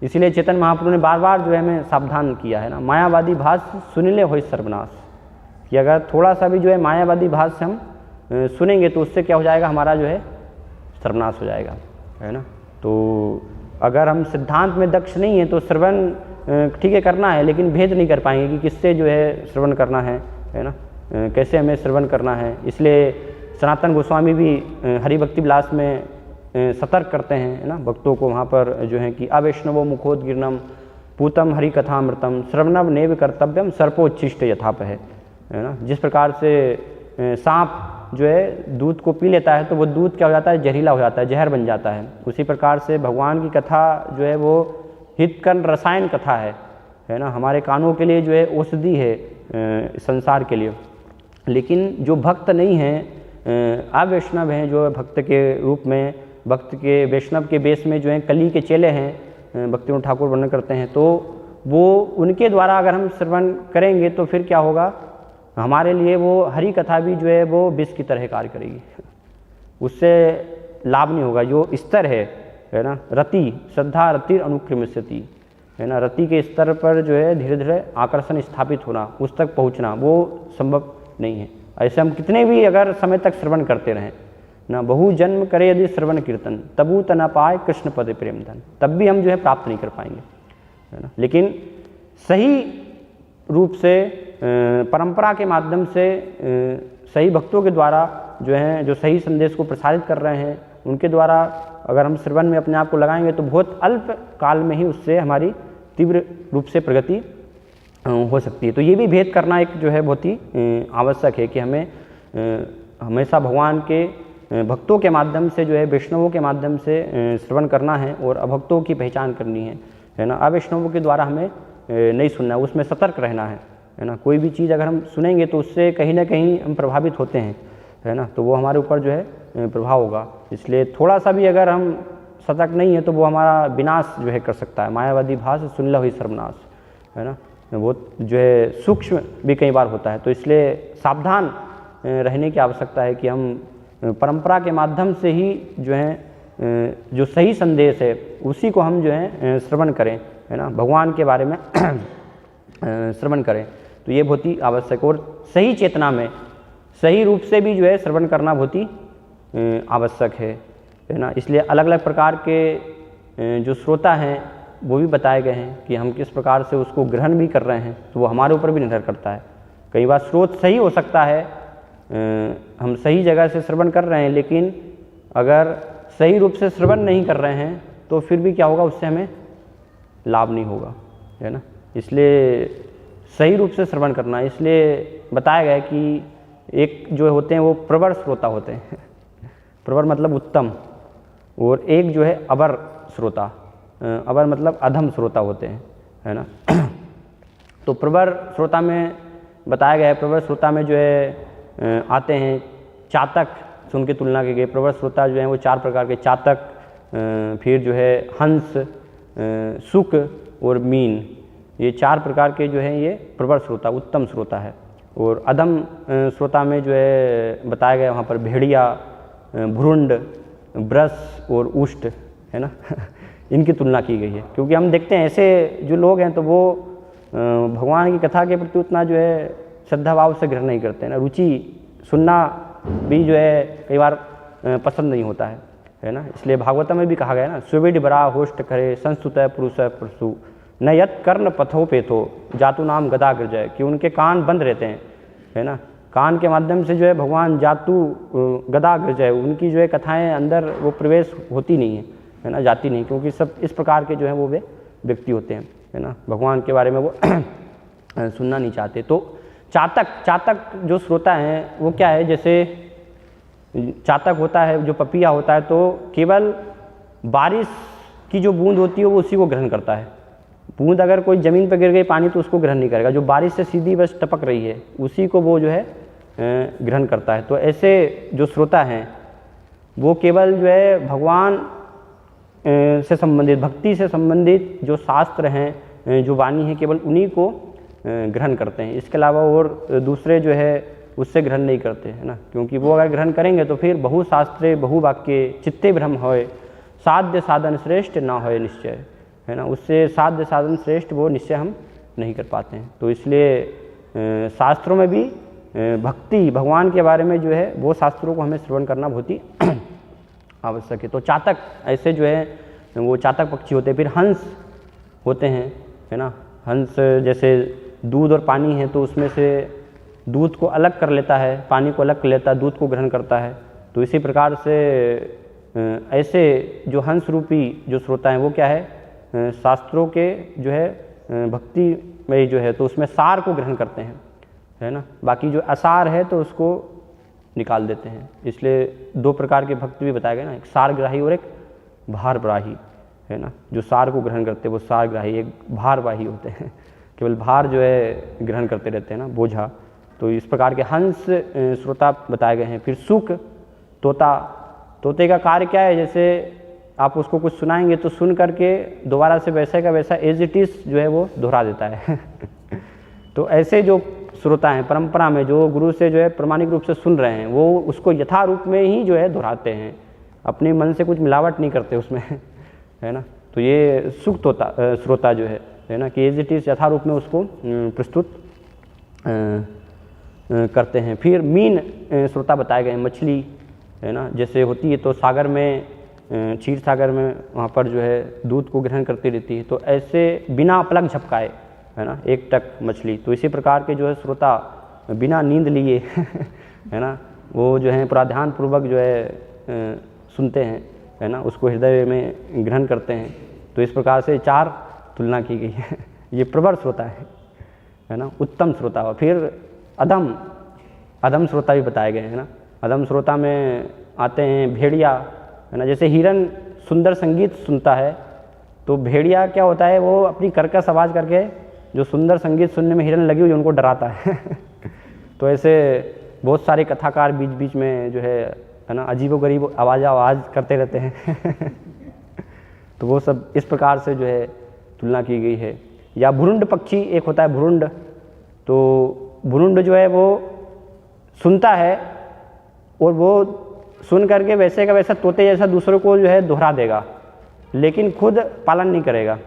इसीलिए चैतन्य महाप्रभु ने बार बार जो है हमें सावधान किया, है ना, मायावादी भाष सुनिले होय सर्वनाश, कि अगर थोड़ा सा भी जो है मायावादी भाष से हम सुनेंगे तो उससे क्या हो जाएगा, हमारा जो है सर्वनाश हो जाएगा, है ना। तो अगर हम सिद्धांत में दक्ष नहीं है तो श्रवण ठीक है करना है, लेकिन भेद नहीं कर पाएंगे कि किससे जो है श्रवण करना है ना, कैसे हमें श्रवण करना है। इसलिए सनातन गोस्वामी भी हरिभक्ति विलास में सतर्क करते हैं, है ना, भक्तों को वहाँ पर जो है कि अवैष्णवो मुखोद्गीर्णम पूतम हरि कथामृतम श्रवणव नेव कर्तव्यम सर्पोच्छिष्ट यथाप, है ना। जिस प्रकार से सांप जो है दूध को पी लेता है तो वो दूध क्या हो जाता है, जहरीला हो जाता है, जहर बन जाता है। उसी प्रकार से भगवान की कथा जो है वो हितकर्ण रसायन कथा है ना, हमारे कानों के लिए जो है औषधि है संसार के लिए। लेकिन जो भक्त नहीं हैं, अवैष्णव हैं, जो भक्त के रूप में, भक्त के वैष्णव के बेस में जो है कली के चेले हैं, भक्तिविनोद ठाकुर वर्णन करते हैं, तो वो उनके द्वारा अगर हम श्रवण करेंगे तो फिर क्या होगा, हमारे लिए वो हरि कथा भी जो है वो विष की तरह कार्य करेगी, उससे लाभ नहीं होगा। जो स्तर है ना, रति श्रद्धा रति अनुक्रमिष्यति, है ना, रति के स्तर पर जो है धीरे धीरे आकर्षण स्थापित होना, उस तक पहुंचना वो संभव नहीं है। ऐसे हम कितने भी अगर समय तक श्रवण करते रहें ना, बहु जन्म करे यदि श्रवण कीर्तन तबू तना पाए कृष्ण पद प्रेम धन, तब भी हम जो है प्राप्त नहीं कर पाएंगे, है ना। लेकिन सही रूप से परंपरा के माध्यम से सही भक्तों के द्वारा जो हैं, जो सही संदेश को प्रसारित कर रहे हैं, उनके द्वारा अगर हम श्रवण में अपने आप को लगाएंगे तो बहुत अल्प काल में ही उससे हमारी तीव्र रूप से प्रगति हो सकती है। तो ये भी भेद करना एक जो है बहुत ही आवश्यक है कि हमें हमेशा भगवान के भक्तों के माध्यम से जो है, वैष्णवों के माध्यम से श्रवण करना है और अभक्तों की पहचान करनी है ना। अवैष्णवों के द्वारा हमें नहीं सुनना है, उसमें सतर्क रहना है ना। कोई भी चीज़ अगर हम सुनेंगे तो उससे कहीं ना कहीं हम प्रभावित होते हैं, है ना, तो वो हमारे ऊपर जो है प्रभाव होगा। इसलिए थोड़ा सा भी अगर हम सतर्क नहीं है तो वो हमारा विनाश जो है कर सकता है। मायावादी भाष सुन लो ही सर्वनाश, है ना, वो जो है सूक्ष्म भी कई बार होता है। तो इसलिए सावधान रहने की आवश्यकता है कि हम परंपरा के माध्यम से ही जो है जो सही संदेश है उसी को हम जो है श्रवण करें, है ना, भगवान के बारे में श्रवण करें। तो ये बहुत ही आवश्यक और सही चेतना में सही रूप से भी जो है श्रवण करना बहुत ही आवश्यक है ना। इसलिए अलग अलग प्रकार के जो श्रोता हैं वो भी बताए गए हैं कि हम किस प्रकार से उसको ग्रहण भी कर रहे हैं, तो वो हमारे ऊपर भी निर्भर करता है। कई बार स्रोत सही हो सकता है, हम सही जगह से श्रवण कर रहे हैं, लेकिन अगर सही रूप से श्रवण नहीं कर रहे हैं तो फिर भी क्या होगा, उससे हमें लाभ नहीं होगा, है ना। इसलिए सही रूप से श्रवण करना, इसलिए बताया गया कि एक जो होते हैं वो प्रवर श्रोता होते हैं, प्रवर मतलब उत्तम, और एक जो है अवर श्रोता, अवर मतलब अधम श्रोता होते हैं, है ना। तो प्रवर श्रोता में बताया गया है, प्रवर श्रोता में जो है आते हैं चातक, से उनकी तुलना की गई। प्रवर श्रोता जो है वो 4 प्रकार के, चातक, फिर जो है हंस, सुक और मीन, ये 4 प्रकार के जो है ये प्रवर श्रोता, उत्तम श्रोता है। और अधम श्रोता में जो है बताया गया वहाँ पर भेड़िया, भ्रुंड, ब्रश और उष्ट, है ना। इनकी तुलना की गई है, क्योंकि हम देखते हैं ऐसे जो लोग हैं तो वो भगवान की कथा के प्रति उतना जो है श्रद्धा भाव से ग्रहण नहीं करते हैं ना। रुचि सुनना भी जो है कई बार पसंद नहीं होता है ना। इसलिए भागवत में भी कहा गया ना, सुविड बरा होष्ट करे संस्तुत पुरुष परसु न यत कर्ण पथो पेथो जातु नाम गदा गिरजय, कि उनके कान बंद रहते हैं, है ना। कान के माध्यम से जो है भगवान जातु गदा गिरजय, उनकी जो है कथाएं अंदर वो प्रवेश होती नहीं है ना, जाती नहीं, क्योंकि सब इस प्रकार के जो है वो वे व्यक्ति होते हैं, है ना। भगवान के बारे में वो सुनना नहीं चाहते। तो चातक जो श्रोता हैं वो क्या है, जैसे चातक होता है, जो पपीहा होता है, तो केवल बारिश की जो बूंद होती है वो उसी को ग्रहण करता है। बूंद अगर कोई ज़मीन पर गिर गई पानी तो उसको ग्रहण नहीं करेगा, जो बारिश से सीधी बस टपक रही है उसी को वो जो है ग्रहण करता है। तो ऐसे जो श्रोता हैं वो केवल जो है भगवान से संबंधित, भक्ति से संबंधित जो शास्त्र हैं, जो वाणी है, केवल उन्हीं को ग्रहण करते हैं। इसके अलावा और दूसरे जो है उससे ग्रहण नहीं करते, है ना, क्योंकि वो अगर ग्रहण करेंगे तो फिर बहुशास्त्रे बहुवाक्य चित्ते भ्रम होय साध्य साधन श्रेष्ठ ना होय निश्चय, है ना। उससे साध्य साधन श्रेष्ठ वो निश्चय हम नहीं कर पाते हैं। तो इसलिए शास्त्रों में भी भक्ति भगवान के बारे में जो है वो शास्त्रों को हमें श्रवण करना बहुत ही आवश्यक है। तो चातक ऐसे जो है वो चातक पक्षी होते हैं। फिर हंस होते हैं, है ना। हंस जैसे दूध और पानी है तो उसमें से दूध को अलग कर लेता है, पानी को अलग कर लेता है, दूध को ग्रहण करता है। तो इसी प्रकार से ऐसे जो हंस रूपी जो श्रोता हैं वो क्या है, शास्त्रों के जो है भक्ति में जो है तो उसमें सार को ग्रहण करते हैं, है ना। बाकी जो असार है तो उसको निकाल देते हैं। इसलिए दो प्रकार के भक्त भी बताए गए ना, एक सारग्राही और एक भारग्राही, है ना। जो सार को ग्रहण करते हैं वो सारग्राही, एक भारवाही होते हैं, केवल भार जो है ग्रहण करते रहते हैं ना, बोझा। तो इस प्रकार के हंस श्रोता बताए गए हैं। फिर सुक तोता, तोते का कार्य क्या है, जैसे आप उसको कुछ सुनाएंगे तो सुन करके दोबारा से वैसे का वैसा एज इट इज जो है वो दोहरा देता है तो ऐसे जो श्रोता हैं परंपरा में, जो गुरु से जो है प्रामाणिक रूप से सुन रहे हैं, वो उसको यथा रूप में ही जो है दोहराते हैं, अपने मन से कुछ मिलावट नहीं करते उसमें, है ना। तो ये सुख तोता श्रोता जो है ना, कि एज इट इज यथा रूप में उसको प्रस्तुत करते हैं। फिर मीन श्रोता बताए गए हैं, मछली, है ना, जैसे होती है तो सागर में, क्षीर सागर में वहाँ पर जो है दूध को ग्रहण करती रहती है, तो ऐसे बिना पलक झपकाए, है ना, एक टक मछली। तो इसी प्रकार के जो है श्रोता बिना नींद लिए है ना, वो जो है पूरा ध्यान पूर्वक जो है सुनते हैं, है ना, उसको हृदय में ग्रहण करते हैं। तो इस प्रकार से चार तुलना की गई है। ये प्रवर श्रोता है ना, उत्तम श्रोता। फिर अधम श्रोता भी बताए गए हैं ना। अधम श्रोता में आते हैं भेड़िया, है ना। जैसे हिरन सुंदर संगीत सुनता है तो भेड़िया क्या होता है, वो अपनी कर्कश आवाज़ करके जो सुंदर संगीत सुनने में हिरन लगी हुई उनको डराता है तो ऐसे बहुत सारे कथाकार बीच बीच में जो है ना, अजीबोगरीब आवाज़ करते रहते हैं तो वो सब इस प्रकार से जो है तुलना की गई है। या भुरुंड पक्षी एक होता है, भुरुंड, तो भुरुंड जो है वो सुनता है और वो सुन करके वैसे का वैसा तोते जैसा दूसरों को जो है दोहरा देगा, लेकिन खुद पालन नहीं करेगा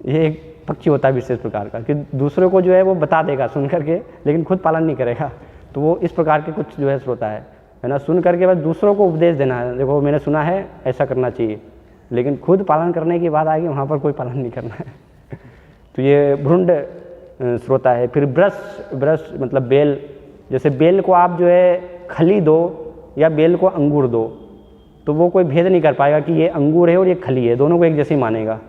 ये एक पक्षी होता है विशेष प्रकार का, कि दूसरों को जो है वो बता देगा सुन करके, लेकिन खुद पालन नहीं करेगा। तो वो इस प्रकार के कुछ जो है श्रोता है ना, सुन करके बस दूसरों को उपदेश देना है, देखो मैंने सुना है ऐसा करना चाहिए, लेकिन खुद पालन करने की बात आएगी वहाँ पर कोई पालन नहीं करना है तो ये भ्रुंड श्रोता है। फिर ब्रश मतलब बेल, जैसे बेल को आप जो है खली दो या बेल को अंगूर दो तो वो कोई भेद नहीं कर पाएगा कि ये अंगूर है और ये खली है, दोनों को एक जैसे ही मानेगा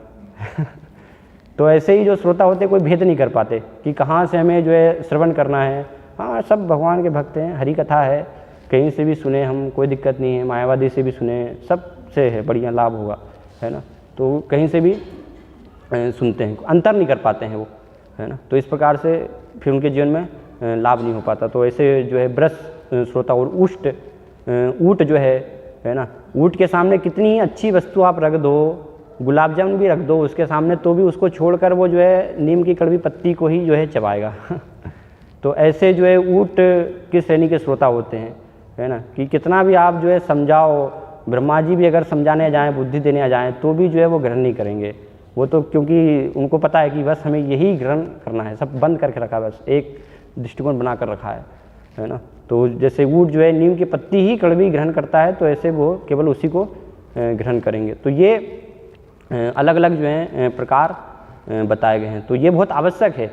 तो ऐसे ही जो श्रोता होते कोई भेद नहीं कर पाते कि कहाँ से हमें जो है श्रवण करना है। हाँ, सब भगवान के भक्त हैं, हरि कथा है, कहीं से भी सुने हम, कोई दिक्कत नहीं है, मायावादी से भी सुने, सब से है बढ़िया लाभ होगा, है ना। तो कहीं से भी सुनते हैं, अंतर नहीं कर पाते हैं वो, है ना। तो इस प्रकार से फिर उनके जीवन में लाभ नहीं हो पाता। तो ऐसे जो है ब्रश श्रोता। और ऊँट जो है ना, ऊँट के सामने कितनी अच्छी वस्तु आप रख दो, गुलाब जामुन भी रख दो उसके सामने, तो भी उसको छोड़कर वो जो है नीम की कड़वी पत्ती को ही जो है चबाएगा तो ऐसे जो है ऊँट की श्रेणी के श्रोता होते हैं, है ना, कि कितना भी आप जो है समझाओ, ब्रह्मा जी भी अगर समझाने जाएँ, बुद्धि देने जाएँ, तो भी जो है वो ग्रहण नहीं करेंगे, वो तो क्योंकि उनको पता है कि बस हमें यही ग्रहण करना है, सब बंद करके रखा है, बस एक दृष्टिकोण बना कर रखा है ना। तो जैसे ऊँट जो है नीम की पत्ती ही कड़वी ग्रहण करता है, तो ऐसे वो केवल उसी को ग्रहण करेंगे। तो ये अलग अलग जो है प्रकार बताए गए हैं। तो ये बहुत आवश्यक है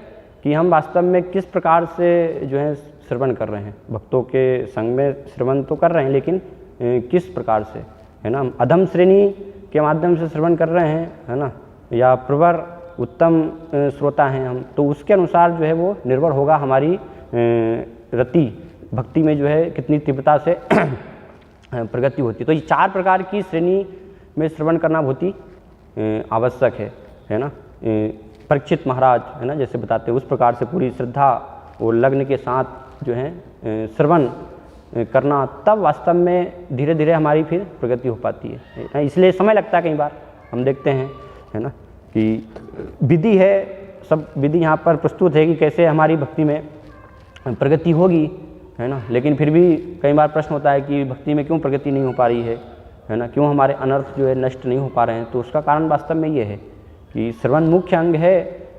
कि हम वास्तव में किस प्रकार से जो है श्रवण कर रहे हैं। भक्तों के संग में श्रवण तो कर रहे हैं, लेकिन किस प्रकार से, है ना। अधम श्रेणी के माध्यम से श्रवण कर रहे हैं, है ना, या प्रवर उत्तम श्रोता हैं हम, तो उसके अनुसार जो है वो निर्भर होगा हमारी रति भक्ति में जो है कितनी तीव्रता से प्रगति होती है। तो ये 4 प्रकार की श्रेणी में श्रवण करना बहुत ही आवश्यक है ना। परीक्षित महाराज, है ना, जैसे बताते हैं उस प्रकार से पूरी श्रद्धा और लग्न के साथ जो है श्रवण करना, तब वास्तव में धीरे धीरे हमारी फिर प्रगति हो पाती है। इसलिए समय लगता है कई बार, हम देखते हैं, है ना, कि विधि है, सब विधि यहाँ पर प्रस्तुत है कि कैसे हमारी भक्ति में प्रगति होगी, है ना। लेकिन फिर भी कई बार प्रश्न होता है कि भक्ति में क्यों प्रगति नहीं हो पा रही है ना, क्यों हमारे अनर्थ जो है नष्ट नहीं हो पा रहे हैं। तो उसका कारण वास्तव में ये है कि श्रवण मुख्य अंग है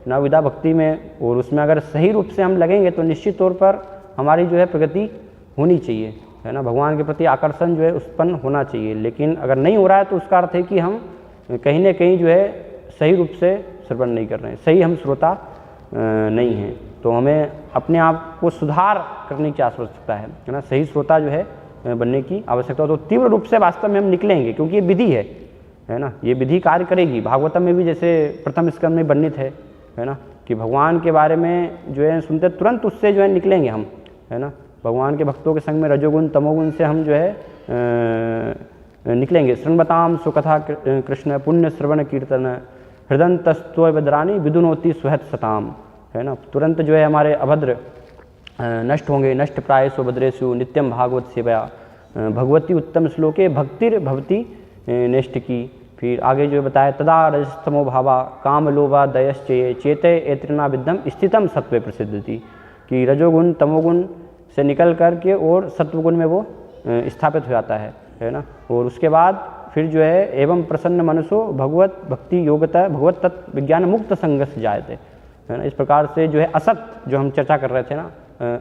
नवविधा भक्ति में, और उसमें अगर सही रूप से हम लगेंगे तो निश्चित तौर पर हमारी जो है प्रगति होनी चाहिए, है ना। भगवान के प्रति आकर्षण जो है उत्पन्न होना चाहिए। लेकिन अगर नहीं हो रहा है तो उसका अर्थ है कि हम कहीं ना कहीं जो है सही रूप से श्रवण नहीं कर रहे हैं, सही हम श्रोता नहीं हैं। तो हमें अपने आप को सुधार करने की आवश्यकता है ना, सही श्रोता जो है बनने की आवश्यकता। तो तीव्र रूप से वास्तव में हम निकलेंगे, क्योंकि ये विधि है ना, ये विधि कार्य करेगी। भागवतम में भी जैसे प्रथम स्कंद में वर्णित है ना, कि भगवान के बारे में जो है सुनते तुरंत उससे जो है निकलेंगे हम, है ना। भगवान के भक्तों के संग में रजोगुण तमोगुण से हम जो है निकलेंगे। श्रृण्वताम सुकथा कृष्ण पुण्य श्रवण कीर्तन हृदंतस्त्व बद्रानी विदुनोति सुहत सताम, है ना। तुरंत जो है हमारे अभद्र नष्ट होंगे। नष्ट प्रायसो भद्रेषु नित्यम भागवत सेवया भगवती उत्तम श्लोके भक्तिर भवती नेष्ट की। फिर आगे जो बताया तदा रजस्तमो भावा काम लोभा दयश्चये चेते एत्रिना विद्धम स्थितम सत्वे प्रसिद्धति, कि रजोगुण तमोगुण से निकल कर के और सत्वगुण में वो स्थापित हो जाता है ना। और उसके बाद फिर जो है एवं प्रसन्न मनसो भगवत भक्ति योगता भगवत तत्व विज्ञान मुक्त संघर्ष जायते, है ना। इस प्रकार से जो है असत जो हम चर्चा कर रहे थे ना,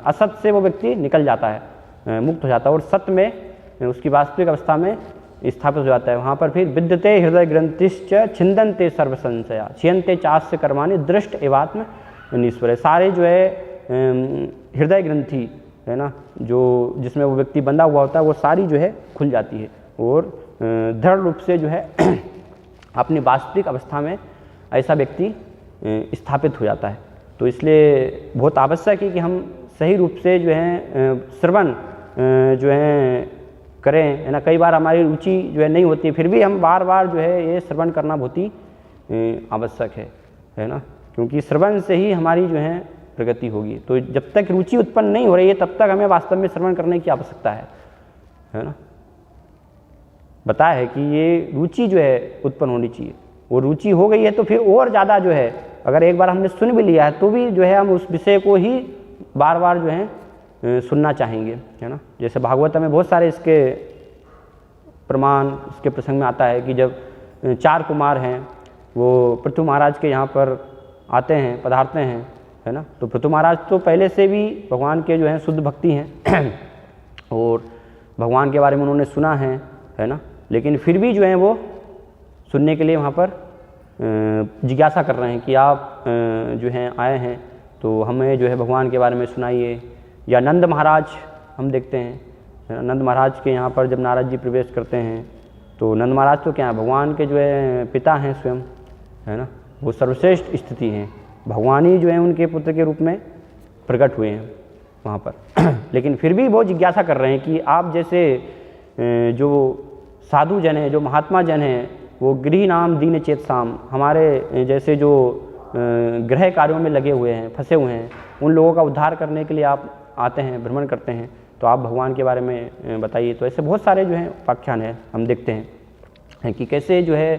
असत से वो व्यक्ति निकल जाता है, मुक्त हो जाता है, और सत्य में उसकी वास्तविक अवस्था में स्थापित हो जाता है। वहाँ पर फिर विद्यते हृदय ग्रंथिश्च छिंदन्ते सर्व संशया छियन्ते चास्य कर्माणि दृष्ट एवात्म निश्वर। सारे जो है हृदय ग्रंथि, है ना, जो जिसमें वो व्यक्ति बंधा हुआ होता है, वो सारी जो है खुल जाती है और दृढ़ रूप से जो है अपनी वास्तविक अवस्था में ऐसा व्यक्ति स्थापित हो जाता है। तो इसलिए बहुत आवश्यक है कि हम सही रूप से जो है श्रवण जो है करें, है ना। कई बार हमारी रुचि जो है नहीं होती, फिर भी हम बार बार जो है ये श्रवण करना बहुत ही आवश्यक है ना, क्योंकि श्रवण से ही हमारी जो है प्रगति होगी। तो जब तक रुचि उत्पन्न नहीं हो रही है तब तक हमें वास्तव में श्रवण करने की आवश्यकता है ना। बताया है कि ये रुचि जो है उत्पन्न होनी चाहिए, वो रुचि हो गई है तो फिर और ज़्यादा जो है, अगर एक बार हमने सुन भी लिया है तो भी जो है हम उस विषय को ही बार बार जो है सुनना चाहेंगे, है ना। जैसे भागवत में बहुत सारे इसके प्रमाण इसके प्रसंग में आता है कि जब 4 कुमार हैं वो पृथु महाराज के यहाँ पर आते हैं, पधारते हैं, है ना। तो पृथु महाराज तो पहले से भी भगवान के जो हैं शुद्ध भक्ति हैं और भगवान के बारे में उन्होंने सुना है ना। लेकिन फिर भी जो है वो सुनने के लिए वहाँ पर जिज्ञासा कर रहे हैं कि आप जो हैं आए हैं तो हमें जो है भगवान के बारे में सुनाइए। या नंद महाराज हम देखते हैं, नंद महाराज के यहाँ पर जब नारद जी प्रवेश करते हैं तो नंद महाराज तो क्या है, भगवान के जो है पिता हैं स्वयं, है ना। वो सर्वश्रेष्ठ स्थिति हैं, भगवान ही जो है उनके पुत्र के रूप में प्रकट हुए हैं वहाँ पर लेकिन फिर भी वो जिज्ञासा कर रहे हैं कि आप जैसे जो साधु जन हैं, जो महात्मा जन हैं, वो गृह नाम दीन चेत साम, हमारे जैसे जो गृह कार्यों में लगे हुए हैं, फंसे हुए हैं, उन लोगों का उद्धार करने के लिए आप आते हैं, भ्रमण करते हैं, तो आप भगवान के बारे में बताइए। तो ऐसे बहुत सारे जो हैं उपाख्यान है, हम देखते हैं कि कैसे जो है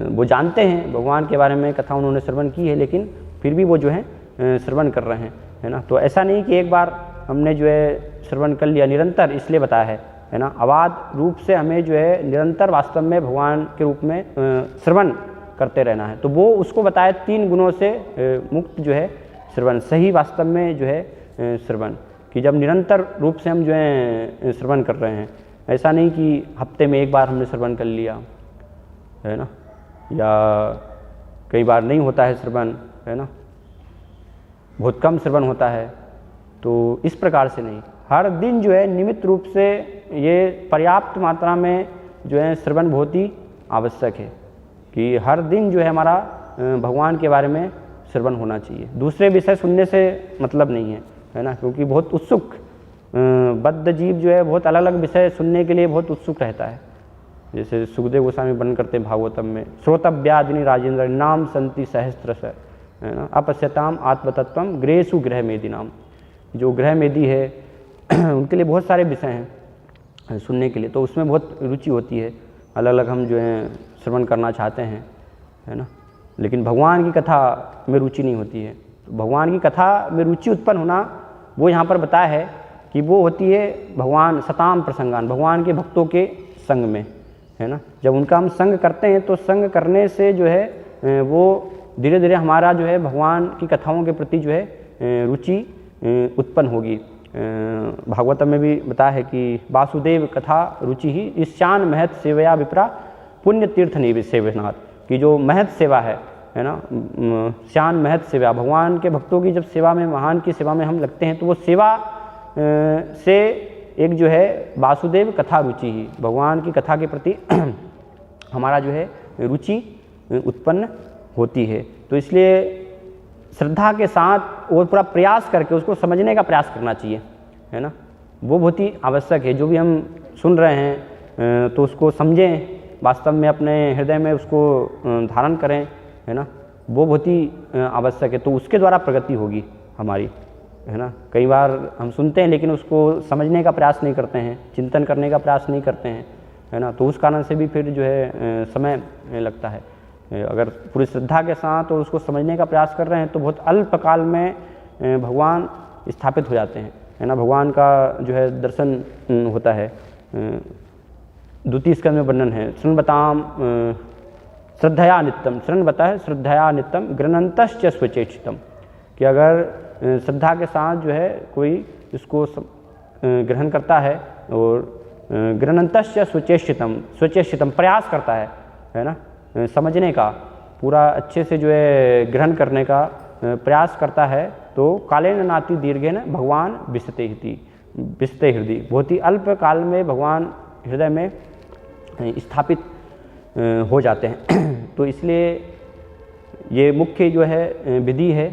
वो जानते हैं भगवान के बारे में, कथा उन्होंने श्रवण की है, लेकिन फिर भी वो जो है श्रवण कर रहे हैं, है ना। तो ऐसा नहीं कि एक बार हमने जो है श्रवण कर लिया, निरंतर इसलिए बताया है ना। अबाध रूप से हमें जो है निरंतर वास्तव में भगवान के रूप में श्रवण करते रहना है। तो वो उसको बताया 3 गुणों से मुक्त जो है श्रवण, सही वास्तव में जो है श्रवण, कि जब निरंतर रूप से हम जो है श्रवण कर रहे हैं, ऐसा नहीं कि हफ्ते में एक बार हमने श्रवण कर लिया है ना, या कई बार नहीं होता है श्रवण है ना, बहुत कम श्रवण होता है। तो इस प्रकार से नहीं, हर दिन जो है नियमित रूप से ये पर्याप्त मात्रा में जो है श्रवण बहुत ही आवश्यक है, कि हर दिन जो है हमारा भगवान के बारे में श्रवण होना चाहिए। दूसरे विषय सुनने से मतलब नहीं है ना, क्योंकि बहुत उत्सुक बद्ध जीव जो है बहुत अलग अलग विषय सुनने के लिए बहुत उत्सुक रहता है। जैसे सुखदेव गोस्वामी वर्णन करते हैं भागवतम में, श्रोतव्यादिनी राजेंद्र नाम संति सहस्त्रश है ना, अपश्यताम आत्मतत्वम गृहेषु गृह मेदी नाम। जो गृह मेदी है उनके लिए बहुत सारे विषय हैं सुनने के लिए, तो उसमें बहुत रुचि होती है, अलग अलग हम जो है श्रवण करना चाहते हैं है ना, लेकिन भगवान की कथा में रुचि नहीं होती है। तो भगवान की कथा में रुचि उत्पन्न होना, वो यहाँ पर बताया है कि वो होती है भगवान सताम प्रसंगान, भगवान के भक्तों के संग में है ना। जब उनका हम संग करते हैं तो संग करने से जो है वो धीरे धीरे हमारा जो है भगवान की कथाओं के प्रति जो है रुचि उत्पन्न होगी। भागवतम में भी बताया है कि वासुदेव कथा रुचि ही ईशान महत सेवया विप्रा पुण्य तीर्थ सेवनाथ, की जो महत सेवा है ना, श्यान महत सेवा, भगवान के भक्तों की जब सेवा में, महान की सेवा में हम लगते हैं, तो वो सेवा से एक जो है वासुदेव कथा रुचि ही, भगवान की कथा के प्रति हमारा जो है रुचि उत्पन्न होती है। तो इसलिए श्रद्धा के साथ और पूरा प्रयास करके उसको समझने का प्रयास करना चाहिए है ना, वो बहुत ही आवश्यक है। जो भी हम सुन रहे हैं तो उसको समझें, वास्तव में अपने हृदय में उसको धारण करें है ना, वो बहुत ही आवश्यक है। तो उसके द्वारा प्रगति होगी हमारी है ना। कई बार हम सुनते हैं लेकिन उसको समझने का प्रयास नहीं करते हैं, चिंतन करने का प्रयास नहीं करते हैं है ना, तो उस कारण से भी फिर जो है समय लगता है। अगर पूरी श्रद्धा के साथ और उसको समझने का प्रयास कर रहे हैं तो बहुत अल्प काल में भगवान स्थापित हो जाते हैं है ना। भगवान का जो है दर्शन होता है। द्वितीय स्कंद में वर्णन है, शृण बताम श्रद्धया नित्यम, शृण बता है श्रद्धया नित्यम गृणन्तश्च स्वचेष्टितम, कि अगर श्रद्धा के साथ जो है कोई इसको ग्रहण करता है और गृणन्तश्च स्वचेष्टितम, स्वचेष्टितम प्रयास करता है ना, समझने का पूरा अच्छे से जो है ग्रहण करने का प्रयास करता है, तो कालेन नाति दीर्घेन भगवान विशते हृदय, बहुत ही अल्प काल में भगवान हृदय में स्थापित हो जाते हैं। तो इसलिए ये मुख्य जो है विधि है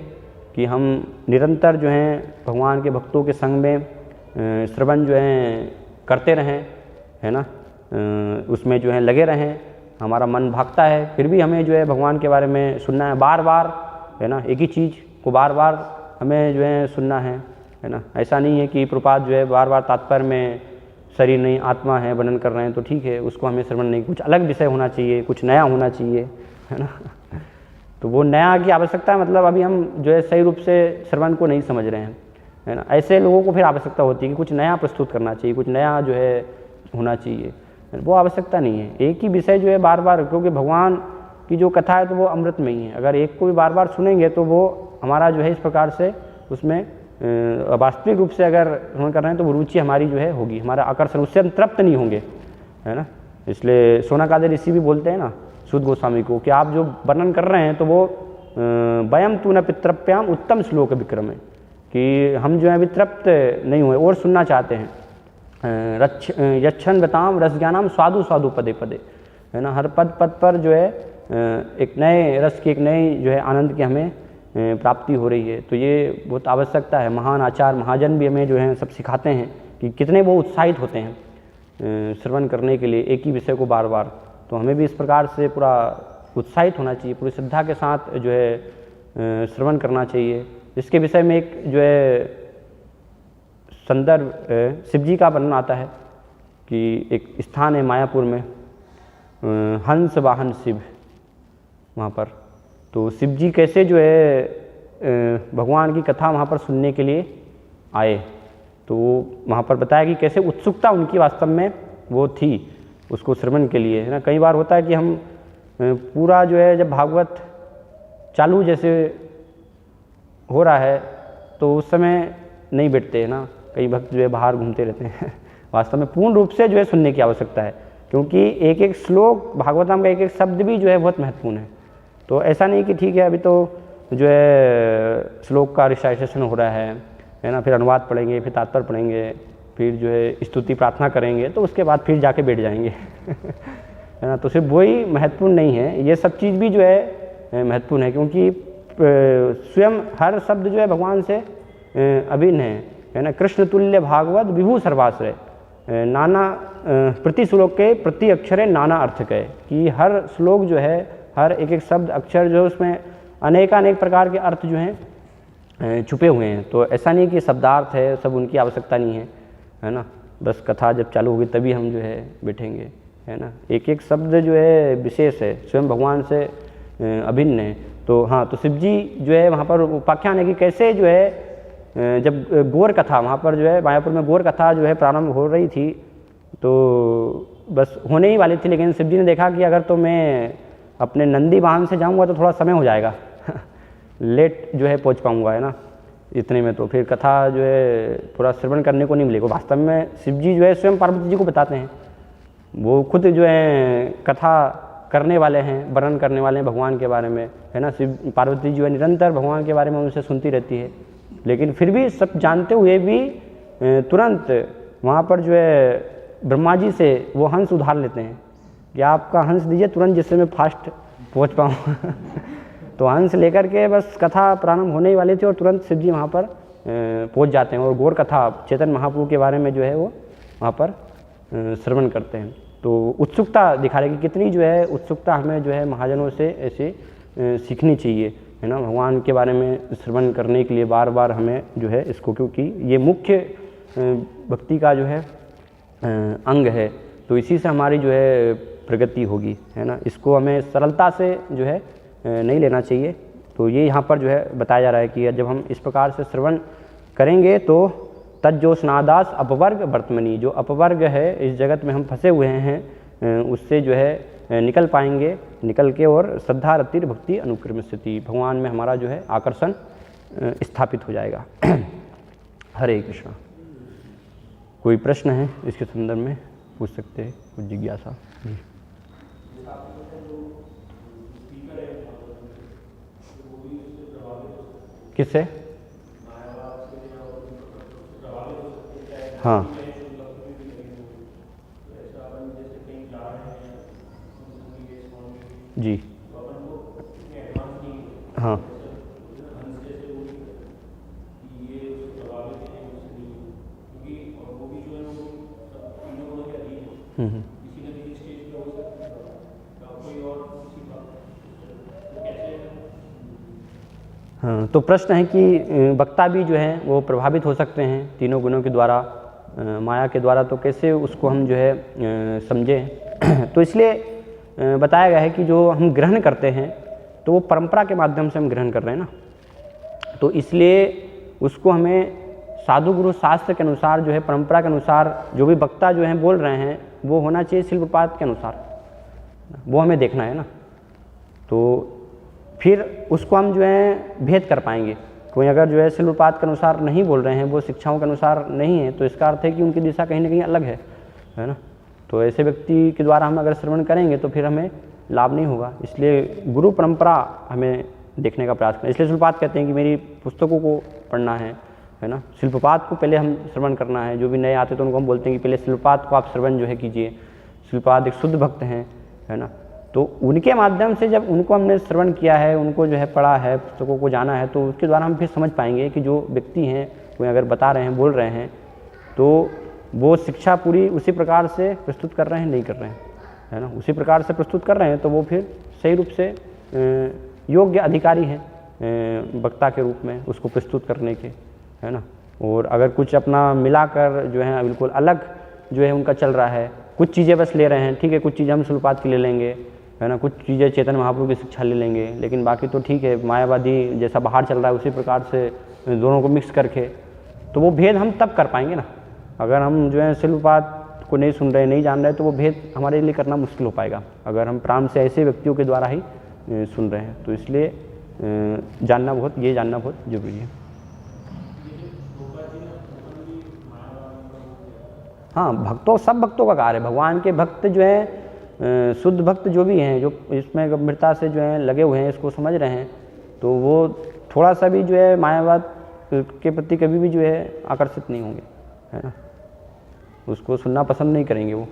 कि हम निरंतर जो है भगवान के भक्तों के संग में श्रवण जो है करते रहें है ना, उसमें जो है लगे रहें। हमारा मन भागता है, फिर भी हमें जो है भगवान के बारे में सुनना है बार बार है ना, एक ही चीज़ को बार बार हमें जो है सुनना है ना। ऐसा नहीं है कि प्रपात जो है बार बार तात्पर्य में शरीर नहीं आत्मा है वर्णन कर रहे हैं तो ठीक है, उसको हमें श्रवण नहीं, कुछ अलग विषय होना चाहिए, कुछ नया होना चाहिए है ना। तो वो नया की आवश्यकता है, मतलब अभी हम जो है सही रूप से श्रवण को नहीं समझ रहे हैं है ना। ऐसे लोगों को फिर आवश्यकता होती है कि कुछ नया प्रस्तुत करना चाहिए, कुछ नया जो है होना चाहिए, वो आवश्यकता नहीं है। एक ही विषय जो है बार बार, क्योंकि भगवान की जो कथा है तो वो अमृत में ही है, अगर एक को भी बार बार सुनेंगे तो वो हमारा जो है इस प्रकार से उसमें वास्तविक रूप से अगर हम कर रहे हैं तो वो रुचि हमारी जो है होगी, हमारा आकर्षण, उससे हम तृप्त नहीं होंगे है ना। इसलिए सोनाकादे ऋषि भी बोलते हैं ना सुद गोस्वामी को कि आप जो वर्णन कर रहे हैं तो वो वयम तू न पितृप्याम उत्तम श्लोक विक्रम है, कि हम जो है अभी तृप्त नहीं हुए और सुनना चाहते हैं। यच्छन बताम रस ज्ञानाम स्वादु स्वादु पदे पदे है ना, हर पद पद पर जो है एक नए रस की, एक नई जो है आनंद की हमें प्राप्ति हो रही है। तो ये बहुत आवश्यकता है। महान आचार्य महाजन भी हमें जो है सब सिखाते हैं कि कितने वो उत्साहित होते हैं श्रवण करने के लिए एक ही विषय को बार बार। तो हमें भी इस प्रकार से पूरा उत्साहित होना चाहिए, पूरी श्रद्धा के साथ जो है श्रवण करना चाहिए। इसके विषय में एक जो है संदर्भ शिव जी का वर्णन आता है कि एक स्थान है मायापुर में, हंस वाहन शिव, वहाँ पर तो शिव जी कैसे जो है भगवान की कथा वहाँ पर सुनने के लिए आए। तो वहाँ पर बताया कि कैसे उत्सुकता उनकी वास्तव में वो थी उसको श्रवण के लिए है ना। कई बार होता है कि हम पूरा जो है जब भागवत चालू जैसे हो रहा है तो उस समय नहीं बैठते हैं ना, कई भक्त जो है बाहर घूमते रहते हैं वास्तव में पूर्ण रूप से जो है सुनने की आवश्यकता है, क्योंकि एक एक श्लोक भागवतम का एक एक शब्द भी जो है बहुत महत्वपूर्ण है। तो ऐसा नहीं कि ठीक है अभी तो जो है श्लोक का रिसाइटेशन हो रहा है ना, फिर अनुवाद पढ़ेंगे, फिर तात्पर्य पढ़ेंगे, फिर जो है स्तुति प्रार्थना करेंगे, तो उसके बाद फिर जाके बैठ जाएंगे है ना। तो सिर्फ वही महत्वपूर्ण नहीं है, ये सब चीज़ भी जो है महत्वपूर्ण है, क्योंकि स्वयं हर शब्द जो है भगवान से अभिन्न है ना। कृष्ण तुल्य भागवत विभु सर्वाश्रय, नाना प्रति श्लोक के प्रति अक्षर नाना अर्थ के, कि हर श्लोक जो है हर एक एक शब्द अक्षर जो है उसमें अनेकानेक प्रकार के अर्थ जो हैं छुपे हुए हैं। तो ऐसा नहीं कि शब्दार्थ है सब, उनकी आवश्यकता नहीं है ना। बस कथा जब चालू होगी तभी हम जो है बैठेंगे, है ना। एक एक शब्द जो है विशेष है, स्वयं भगवान से अभिन्न है। तो हाँ, तो शिव जी जो है वहाँ पर उपाख्यान है कि कैसे जो है जब गौर कथा वहाँ पर जो है मायापुर में गौर कथा जो है प्रारंभ हो रही थी, तो बस होने ही वाली थी, लेकिन शिव जी ने देखा कि अगर तो मैं अपने नंदी वाहन से जाऊँगा तो थोड़ा समय हो जाएगा लेट जो है पहुँच पाऊँगा, है ना, इतने में तो फिर कथा जो है पूरा श्रवण करने को नहीं मिलेगा। वास्तव में शिव जी जो है स्वयं पार्वती जी को बताते हैं, वो खुद जो है कथा करने वाले हैं, वर्णन करने वाले हैं भगवान के बारे में, है ना। शिव पार्वती जी जो है निरंतर भगवान के बारे में उनसे सुनती रहती है, लेकिन फिर भी सब जानते हुए भी तुरंत वहाँ पर जो है ब्रह्मा जी से वो हंस उधार लेते हैं कि आपका हंस दीजिए तुरंत, जिससे मैं फास्ट पहुँच पाऊँ तो हंस लेकर के बस कथा प्रारंभ होने ही वाली थी और तुरंत शिव जी वहाँ पर पहुँच जाते हैं और गौर कथा चैतन्य महाप्रभु के बारे में जो है वो वहाँ पर श्रवण करते हैं। तो उत्सुकता दिखा रहे कि कितनी जो है उत्सुकता हमें जो है महाजनों से ऐसे सीखनी चाहिए, है ना, भगवान के बारे में श्रवण करने के लिए बार बार हमें जो है इसको, क्योंकि ये मुख्य भक्ति का जो है अंग है, तो इसी से हमारी जो है प्रगति होगी, है ना। इसको हमें सरलता से जो है नहीं लेना चाहिए। तो ये यहाँ पर जो है बताया जा रहा है कि जब हम इस प्रकार से श्रवण करेंगे तो तज्जो स्नादास अपवर्ग वर्तमनी, जो अपवर्ग है इस जगत में हम फंसे हुए हैं उससे जो है निकल पाएंगे, निकल के और श्रद्धा रतिर भक्ति अनुक्रम स्थिति, भगवान में हमारा जो है आकर्षण स्थापित हो जाएगा। हरे कृष्णा। कोई प्रश्न है इसके संदर्भ में पूछ सकते हैं, कुछ जिज्ञासा? किससे? हाँ जी, हाँ हाँ। तो प्रश्न है कि वक्ता भी जो है वो प्रभावित हो सकते हैं तीनों गुणों के द्वारा, माया के द्वारा, तो कैसे उसको हम जो है समझें? तो इसलिए बताया गया है कि जो हम ग्रहण करते हैं तो वो परंपरा के माध्यम से हम ग्रहण कर रहे हैं ना, तो इसलिए उसको हमें साधु गुरु शास्त्र के अनुसार जो है परंपरा के अनुसार जो भी वक्ता जो है बोल रहे हैं वो होना चाहिए शिल्पपात के अनुसार, वो हमें देखना है ना। तो फिर उसको हम जो है भेद कर पाएंगे। कोई अगर जो है शिल्पपात के अनुसार नहीं बोल रहे हैं, वो शिक्षाओं के अनुसार नहीं है, तो इसका अर्थ है कि उनकी दिशा कहीं ना कहीं अलग है ना। तो ऐसे व्यक्ति के द्वारा हम अगर श्रवण करेंगे तो फिर हमें लाभ नहीं होगा। इसलिए गुरु परंपरा हमें देखने का प्रयास करें। इसलिए शिल्पपात कहते हैं कि मेरी पुस्तकों को पढ़ना है ना। शिल्पपात को पहले हम श्रवण करना है। जो भी नए आते तो उनको हम बोलते हैं कि पहले शिल्पपात को आप श्रवण जो है कीजिए। शिल्पपात एक शुद्ध भक्त हैं, है ना। तो उनके माध्यम से जब उनको हमने श्रवण किया है, उनको जो है पढ़ा है, पुस्तकों को जाना है, तो उसके द्वारा हम फिर समझ पाएंगे कि जो व्यक्ति हैं कोई अगर बता रहे हैं, बोल रहे हैं, तो वो शिक्षा पूरी उसी प्रकार से प्रस्तुत कर रहे हैं, नहीं कर रहे हैं, है ना। उसी प्रकार से प्रस्तुत कर रहे हैं तो वो फिर सही रूप से योग्य अधिकारी हैं वक्ता के रूप में उसको प्रस्तुत करने के, है ना। और अगर कुछ अपना मिलाकर जो है बिल्कुल अलग जो है उनका चल रहा है, कुछ चीज़ें बस ले रहे हैं, ठीक है, कुछ चीज़ें हम शिल्पपात की ले लेंगे, है ना, कुछ चीज़ें चेतन महाप्रभु की शिक्षा ले लेंगे, लेकिन बाकी तो ठीक है मायावादी जैसा बाहर चल रहा है उसी प्रकार से दोनों को मिक्स करके, तो वो भेद हम तब कर पाएंगे ना अगर हम जो है शिल्पपात को नहीं सुन रहे, नहीं जान रहे, तो वो भेद हमारे लिए करना मुश्किल हो पाएगा अगर हम प्राण से ऐसे व्यक्तियों के द्वारा ही सुन रहे हैं। तो इसलिए ये जानना बहुत जरूरी है। हाँ, भक्तों, सब भक्तों का कार्य है। भगवान के भक्त जो हैं, शुद्ध भक्त जो भी हैं, जो इसमें गंभीरता से जो हैं लगे हुए हैं, इसको समझ रहे हैं, तो वो थोड़ा सा भी जो है मायावाद के प्रति कभी भी जो है आकर्षित नहीं होंगे, है ना, उसको सुनना पसंद नहीं करेंगे वो।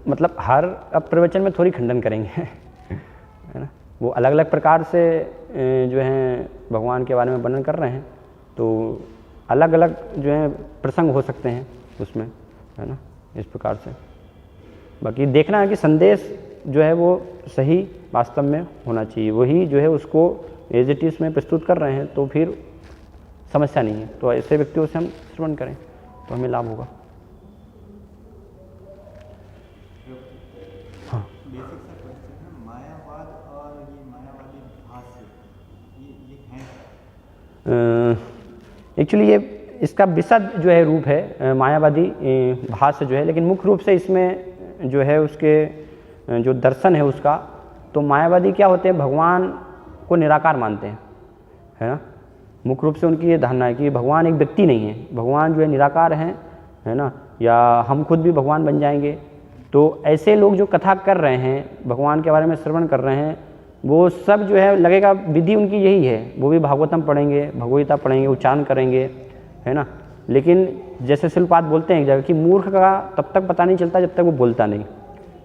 मतलब हर अब प्रवचन में थोड़ी खंडन करेंगे है ना, वो अलग अलग प्रकार से जो हैं भगवान के बारे में वर्णन कर रहे हैं, तो अलग अलग जो है प्रसंग हो सकते हैं उसमें, है ना, इस प्रकार से। बाकी देखना है कि संदेश जो है वो सही वास्तव में होना चाहिए, वही जो है उसको एज इट इज में प्रस्तुत कर रहे हैं, तो फिर समस्या नहीं है। तो ऐसे व्यक्तियों से हम श्रवण करें तो हमें लाभ होगा। एक्चुअली ये इसका विशद जो है रूप है मायावादी भाष्य जो है, लेकिन मुख्य रूप से इसमें जो है उसके जो दर्शन है उसका, तो मायावादी क्या होते हैं, भगवान को निराकार मानते हैं, है ना। मुख्य रूप से उनकी ये धारणा है कि भगवान एक व्यक्ति नहीं है, भगवान जो है निराकार हैं, है ना, या हम खुद भी भगवान बन जाएंगे। तो ऐसे लोग जो कथा कर रहे हैं, भगवान के बारे में श्रवण कर रहे हैं, वो सब जो है लगेगा विधि उनकी यही है, वो भी भागवतम पढ़ेंगे, भगवगीता पढ़ेंगे, उच्चारण करेंगे, है ना। लेकिन जैसे शिलपाद बोलते हैं एक जगह कि मूर्ख का तब तक पता नहीं चलता जब तक वो बोलता नहीं,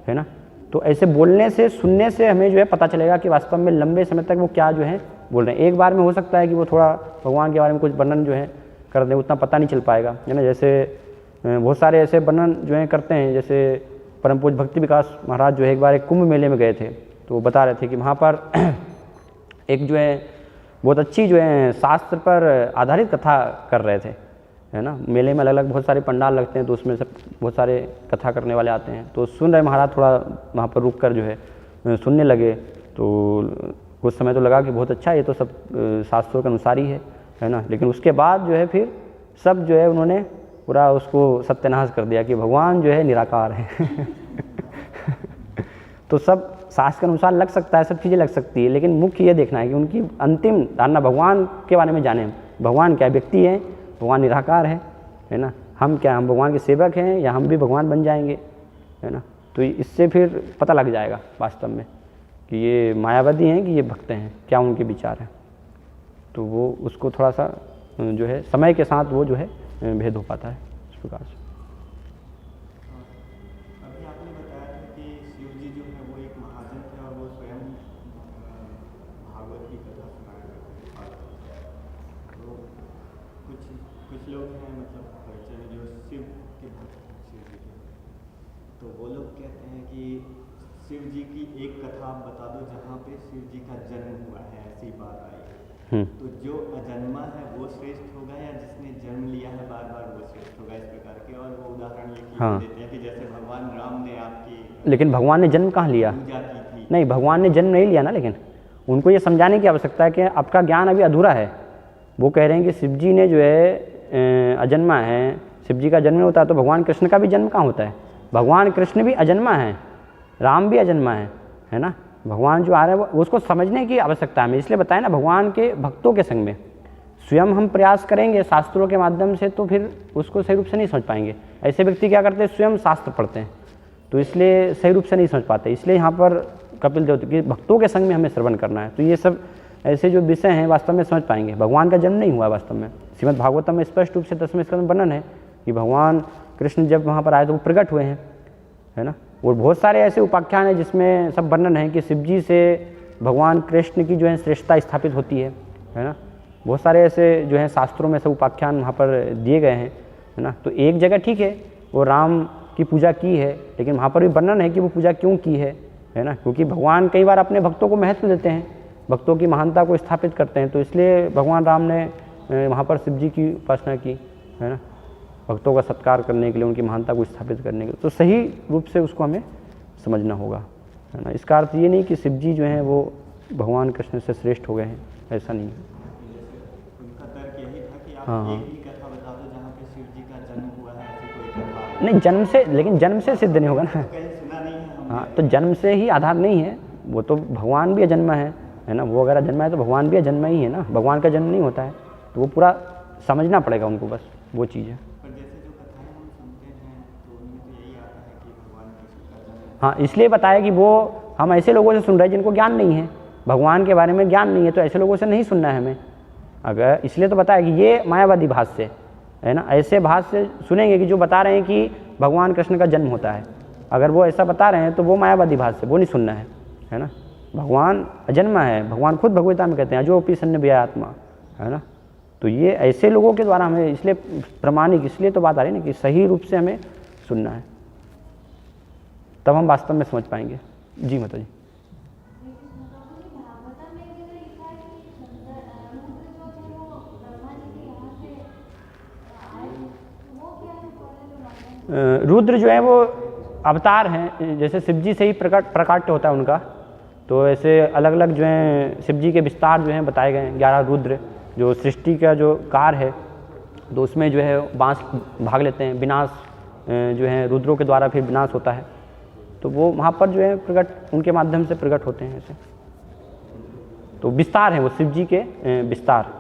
है ना। तो ऐसे बोलने से, सुनने से हमें जो है पता चलेगा कि वास्तव में लंबे समय तक वो क्या जो है बोल रहे हैं। एक बार में हो सकता है कि वो थोड़ा भगवान के बारे में कुछ वर्णन जो है कर दें, उतना पता नहीं चल पाएगा, है ना। जैसे बहुत सारे ऐसे वर्णन जो है करते हैं, जैसे परम पूज्य भक्ति विकास महाराज जो है एक बार एक कुंभ मेले में गए थे, तो वो बता रहे थे कि वहाँ पर एक जो है बहुत अच्छी जो है शास्त्र पर आधारित कथा कर रहे थे, है ना। मेले में अलग अलग बहुत सारे पंडाल लगते हैं, तो उसमें सब बहुत सारे कथा करने वाले आते हैं, तो सुन रहे महाराज थोड़ा वहाँ पर रुक कर जो है सुनने लगे। तो कुछ समय तो लगा कि बहुत अच्छा, ये तो सब शास्त्रों के अनुसार ही है ना। लेकिन उसके बाद जो है फिर सब जो है उन्होंने पूरा उसको सत्यानाश कर दिया कि भगवान जो है निराकार है तो सब शास्त्र के अनुसार लग सकता है, सब चीज़ें लग सकती है, लेकिन मुख्य ये देखना है कि उनकी अंतिम धारणा भगवान के बारे में जाने। भगवान क्या व्यक्ति है, भगवान निराकार है ना। हम क्या, हम भगवान के सेवक हैं या हम भी भगवान बन जाएंगे, है ना। तो इससे फिर पता लग जाएगा वास्तव में कि ये मायावादी हैं कि ये भक्त हैं, क्या उनके विचार हैं। तो वो उसको थोड़ा सा जो है समय के साथ वो जो है भेद हो पाता है इस प्रकार से। अभी आपने बताया था कि शिव जी जो है वो एक महाजन थे और वो स्वयं भागवत की कथा सुनाया करते थे। तो कुछ लोग हैं मतलब परिचय में जो शिव के भक्त हैं, शिव जी के, तो वो लोग कहते हैं कि शिव जी की एक कथा आप बता दो जहाँ पे शिव जी का जन्म हुआ है, ऐसी बात आई है। तो जो अजन्मा है वो श्रेष्ठ होगा या जिसने जन्म लिया है बार बार वो श्रेष्ठ होगा, इस प्रकार के। और वो उदाहरण ये देते हैं कि जैसे भगवान राम ने आपकी, लेकिन भगवान ने जन्म कहाँ लिया? पूजा की थी। नहीं, भगवान ने जन्म नहीं लिया ना, लेकिन उनको ये समझाने की आवश्यकता है कि आपका ज्ञान अभी अधूरा है। वो कह रहे हैं कि शिव जी ने जो है अजन्मा है, शिव जी का जन्म होता है, तो भगवान कृष्ण का भी जन्म कहाँ होता है? भगवान कृष्ण भी अजन्मा है, राम भी अजन्मा है ना। भगवान जो आ रहा है वो उसको समझने की आवश्यकता है। इसलिए बताया ना, भगवान के भक्तों के संग में स्वयं हम प्रयास करेंगे शास्त्रों के माध्यम से, तो फिर उसको सही रूप से नहीं समझ पाएंगे। ऐसे व्यक्ति क्या करते हैं, स्वयं शास्त्र पढ़ते हैं, तो इसलिए सही रूप से नहीं समझ पाते। इसलिए यहाँ पर कपिल देव के भक्तों के संग में हमें श्रवण करना है। तो ये सब ऐसे जो विषय हैं वास्तव में समझ पाएंगे। भगवान का जन्म नहीं हुआ वास्तव में। श्रीमद् भागवतम में स्पष्ट रूप से 10वें स्कंद में वर्णन है कि भगवान कृष्ण जब वहाँ पर आए तो वो प्रकट हुए हैं, है ना। और बहुत सारे ऐसे उपाख्यान हैं जिसमें सब वर्णन है कि शिव जी से भगवान कृष्ण की जो है श्रेष्ठता स्थापित होती है ना। बहुत सारे ऐसे जो है शास्त्रों में सब उपाख्यान वहाँ पर दिए गए हैं, है ना। तो एक जगह ठीक है वो राम की पूजा की है, लेकिन वहाँ पर भी वर्णन है कि वो पूजा क्यों की है ना। क्योंकि भगवान कई बार अपने भक्तों को महत्व देते हैं, भक्तों की महानता को स्थापित करते हैं, तो इसलिए भगवान राम ने वहाँ पर शिव जी की उपासना की, है ना, भक्तों का सत्कार करने के लिए, उनकी महानता को स्थापित करने के लिए। तो सही रूप से उसको हमें समझना होगा। है ना। इसका अर्थ ये नहीं कि शिव जी जो हैं वो भगवान कृष्ण से श्रेष्ठ हो गए हैं, ऐसा नहीं है। उनका तर्क यही था कि आप हाँ। एक भी कथा बता दो जहाँ पे शिव जी का जन्म हुआ है, ऐसी कोई कथा नहीं, जन्म से, लेकिन जन्म से सिद्ध नहीं होगा ना। कहीं सुना नहीं है हमने। हाँ, तो जन्म से ही आधार नहीं है, वो तो भगवान भी अजन्मा है ना। वो अगर अजन्मा है तो भगवान भी अजन्मा ही है ना, भगवान का जन्म नहीं होता है। तो वो पूरा समझना पड़ेगा उनको, बस वो चीज़ है। पर जैसे जो कथाएं हम सुनते हैं तो उनमें तो यही आता है कि भगवान कृष्ण का जन्म। हाँ, इसलिए बताया कि वो हम ऐसे लोगों से सुन रहे हैं जिनको ज्ञान नहीं है, भगवान के बारे में ज्ञान नहीं है, तो ऐसे लोगों से नहीं सुनना है हमें। अगर इसलिए तो बताया कि ये मायावादी भाष्य है ना, ऐसे भाष्य सुनेंगे कि जो बता रहे हैं कि भगवान कृष्ण का जन्म होता है, अगर वो ऐसा बता रहे हैं तो वो मायावादी भाष्य, वो नहीं सुनना है ना। भगवान अजन्मा है, भगवान खुद भगवता में कहते हैं जो अपनी सन्निव्य आत्मा, है ना। तो ये ऐसे लोगों के द्वारा हमें इसलिए प्रमाणिक, इसलिए तो बात आ रही है ना कि सही रूप से हमें सुनना है, तब हम वास्तव में समझ पाएंगे। जी माता जी। रुद्र जो है वो अवतार हैं, जैसे शिव जी से ही प्रकाट्य होता है उनका, तो ऐसे अलग अलग जो हैं शिव जी के विस्तार जो हैं बताए गए हैं। 11 रुद्र जो सृष्टि का जो कार्य है, तो उसमें जो है बांस भाग लेते हैं, विनाश जो है रुद्रों के द्वारा फिर विनाश होता है, तो वो वहाँ पर जो है प्रकट, उनके माध्यम से प्रकट होते हैं ऐसे। तो विस्तार है वो शिव जी के विस्तार।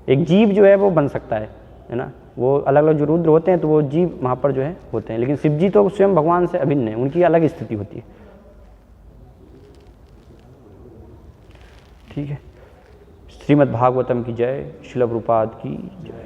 एक जीव जो है वो बन सकता है ना, वो अलग अलग जो रुद्र होते हैं तो वो जीव वहाँ पर जो है होते हैं, लेकिन शिव जी तो स्वयं भगवान से अभिन्न है, उनकी अलग स्थिति होती है। ठीक है। श्रीमद् भागवतम की जय, श्रील प्रभुपाद की जय।